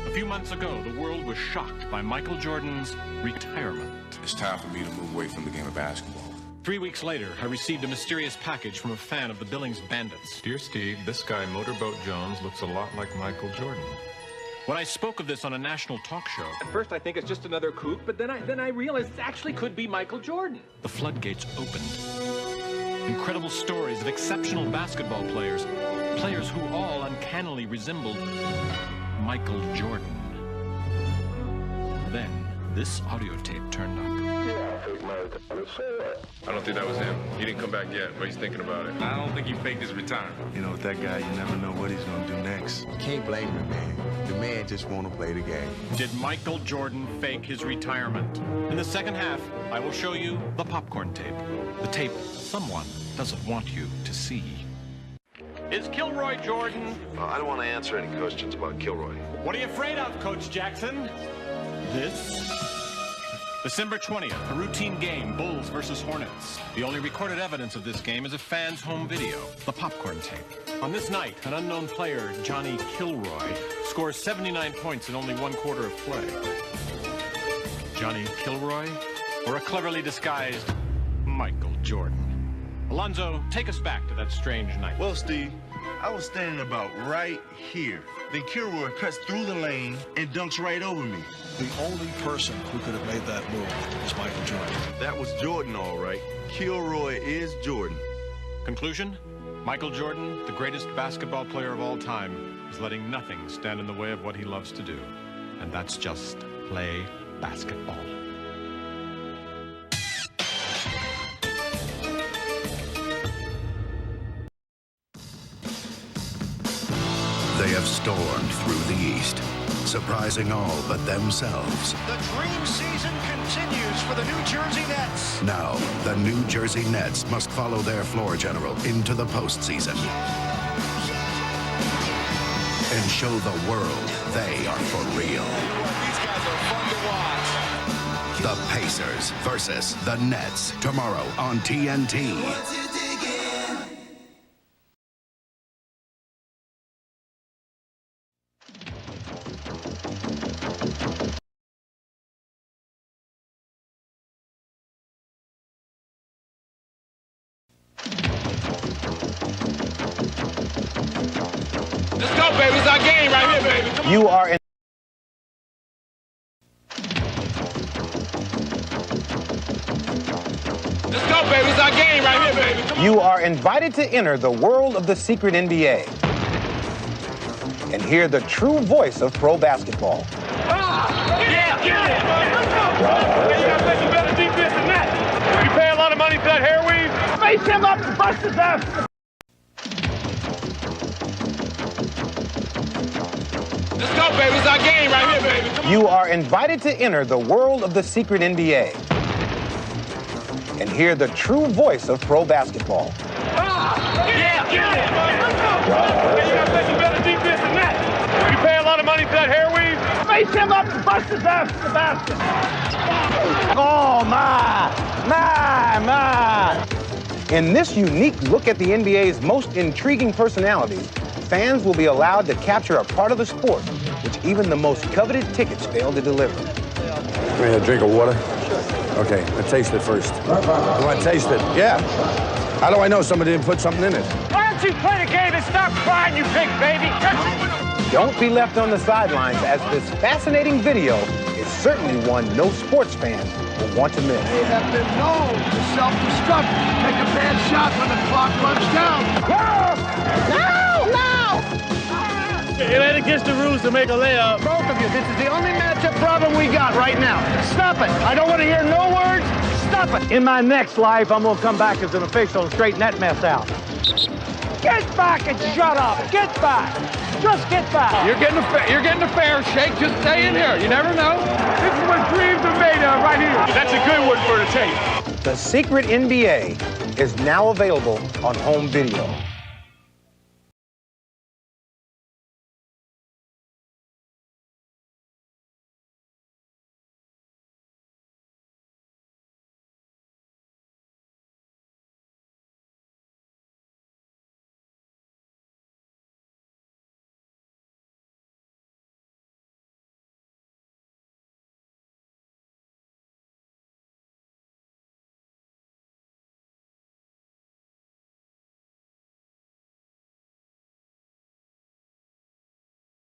A few months ago, the world was shocked by Michael Jordan's retirement. It's time for me to move away from the game of basketball. 3 weeks later, I received a mysterious package from a fan of the Billings Bandits. Dear Steve, this guy, Motorboat Jones, looks a lot like Michael Jordan. When I spoke of this on a national talk show... At first, I think it's just another kook, but then I realized it actually could be Michael Jordan. The floodgates opened. Incredible stories of exceptional basketball players, players who all uncannily resembled Michael Jordan. Then, this audio tape turned up. I don't think that was him. He didn't come back yet, but he's thinking about it. I don't think he faked his retirement. You know, with that guy, you never know what he's going to do next. Can't blame the man. The man just want to play the game. Did Michael Jordan fake his retirement? In the second half, I will show you the popcorn tape. The tape someone doesn't want you to see. Is Kilroy Jordan? I don't want to answer any questions about Kilroy. What are you afraid of, Coach Jackson? This? December 20th, a routine game, Bulls versus Hornets. The only recorded evidence of this game is a fan's home video, the popcorn tape. On this night, an unknown player, Johnny Kilroy, scores 79 points in only 1 quarter of play. Johnny Kilroy, or a cleverly disguised Michael Jordan? Alonzo, take us back to that strange night. Well, Steve, I was standing about right here. Then Kilroy cuts through the lane and dunks right over me. The only person who could have made that move was Michael Jordan. That was Jordan, all right. Kilroy is Jordan. Conclusion? Michael Jordan, the greatest basketball player of all time, is letting nothing stand in the way of what he loves to do. And that's just play basketball. They have stormed through the East, surprising all but themselves. The dream season continues for the New Jersey Nets. Now, the New Jersey Nets must follow their floor general into the postseason and show the world they are for real. These guys are fun to watch. The Pacers versus the Nets, tomorrow on TNT. Let's go, baby. It's our game right here, baby. Come on. You are in. Let's go, baby. It's our game right here, baby. Come on. You are invited to enter the world of the secret NBA and hear the true voice of pro basketball. Yeah, get it. Let's go. Hey, you gotta play some better defense than that. You pay a lot of money for that hair weave? Face him up and bust his ass. Let's go, baby. It's our game right here, baby. Come on. You are invited to enter the world of the secret NBA and hear the true voice of pro basketball. Yeah, get it. Let's go. Hey, you gotta play some better defense than that. You pay a lot of money for that hair weave? Face him up and bust his ass in the basket. Oh, my. In this unique look at the NBA's most intriguing personalities, fans will be allowed to capture a part of the sport which even the most coveted tickets fail to deliver. Give me a drink of water. Okay, I taste it first. You want to taste it? Yeah. How do I know somebody didn't put something in it? Why don't you play the game and stop crying, you big baby? Don't be left on the sidelines, as this fascinating video is certainly one no sports fan will want to miss. They have been known to self-destruct. Take a bad shot when the clock runs down. No! It ain't against the rules to make a layup. Both of you, this is the only matchup problem we got right now. Stop it. I don't want to hear no words. Stop it. In my next life, I'm going to come back as an official and straighten that mess out. Get back and shut up. Get back. Just get back. You're getting a fair shake. Just stay in here. You never know. This is what dreams are made of right here. That's a good one for the tape. The Secret NBA is now available on home video.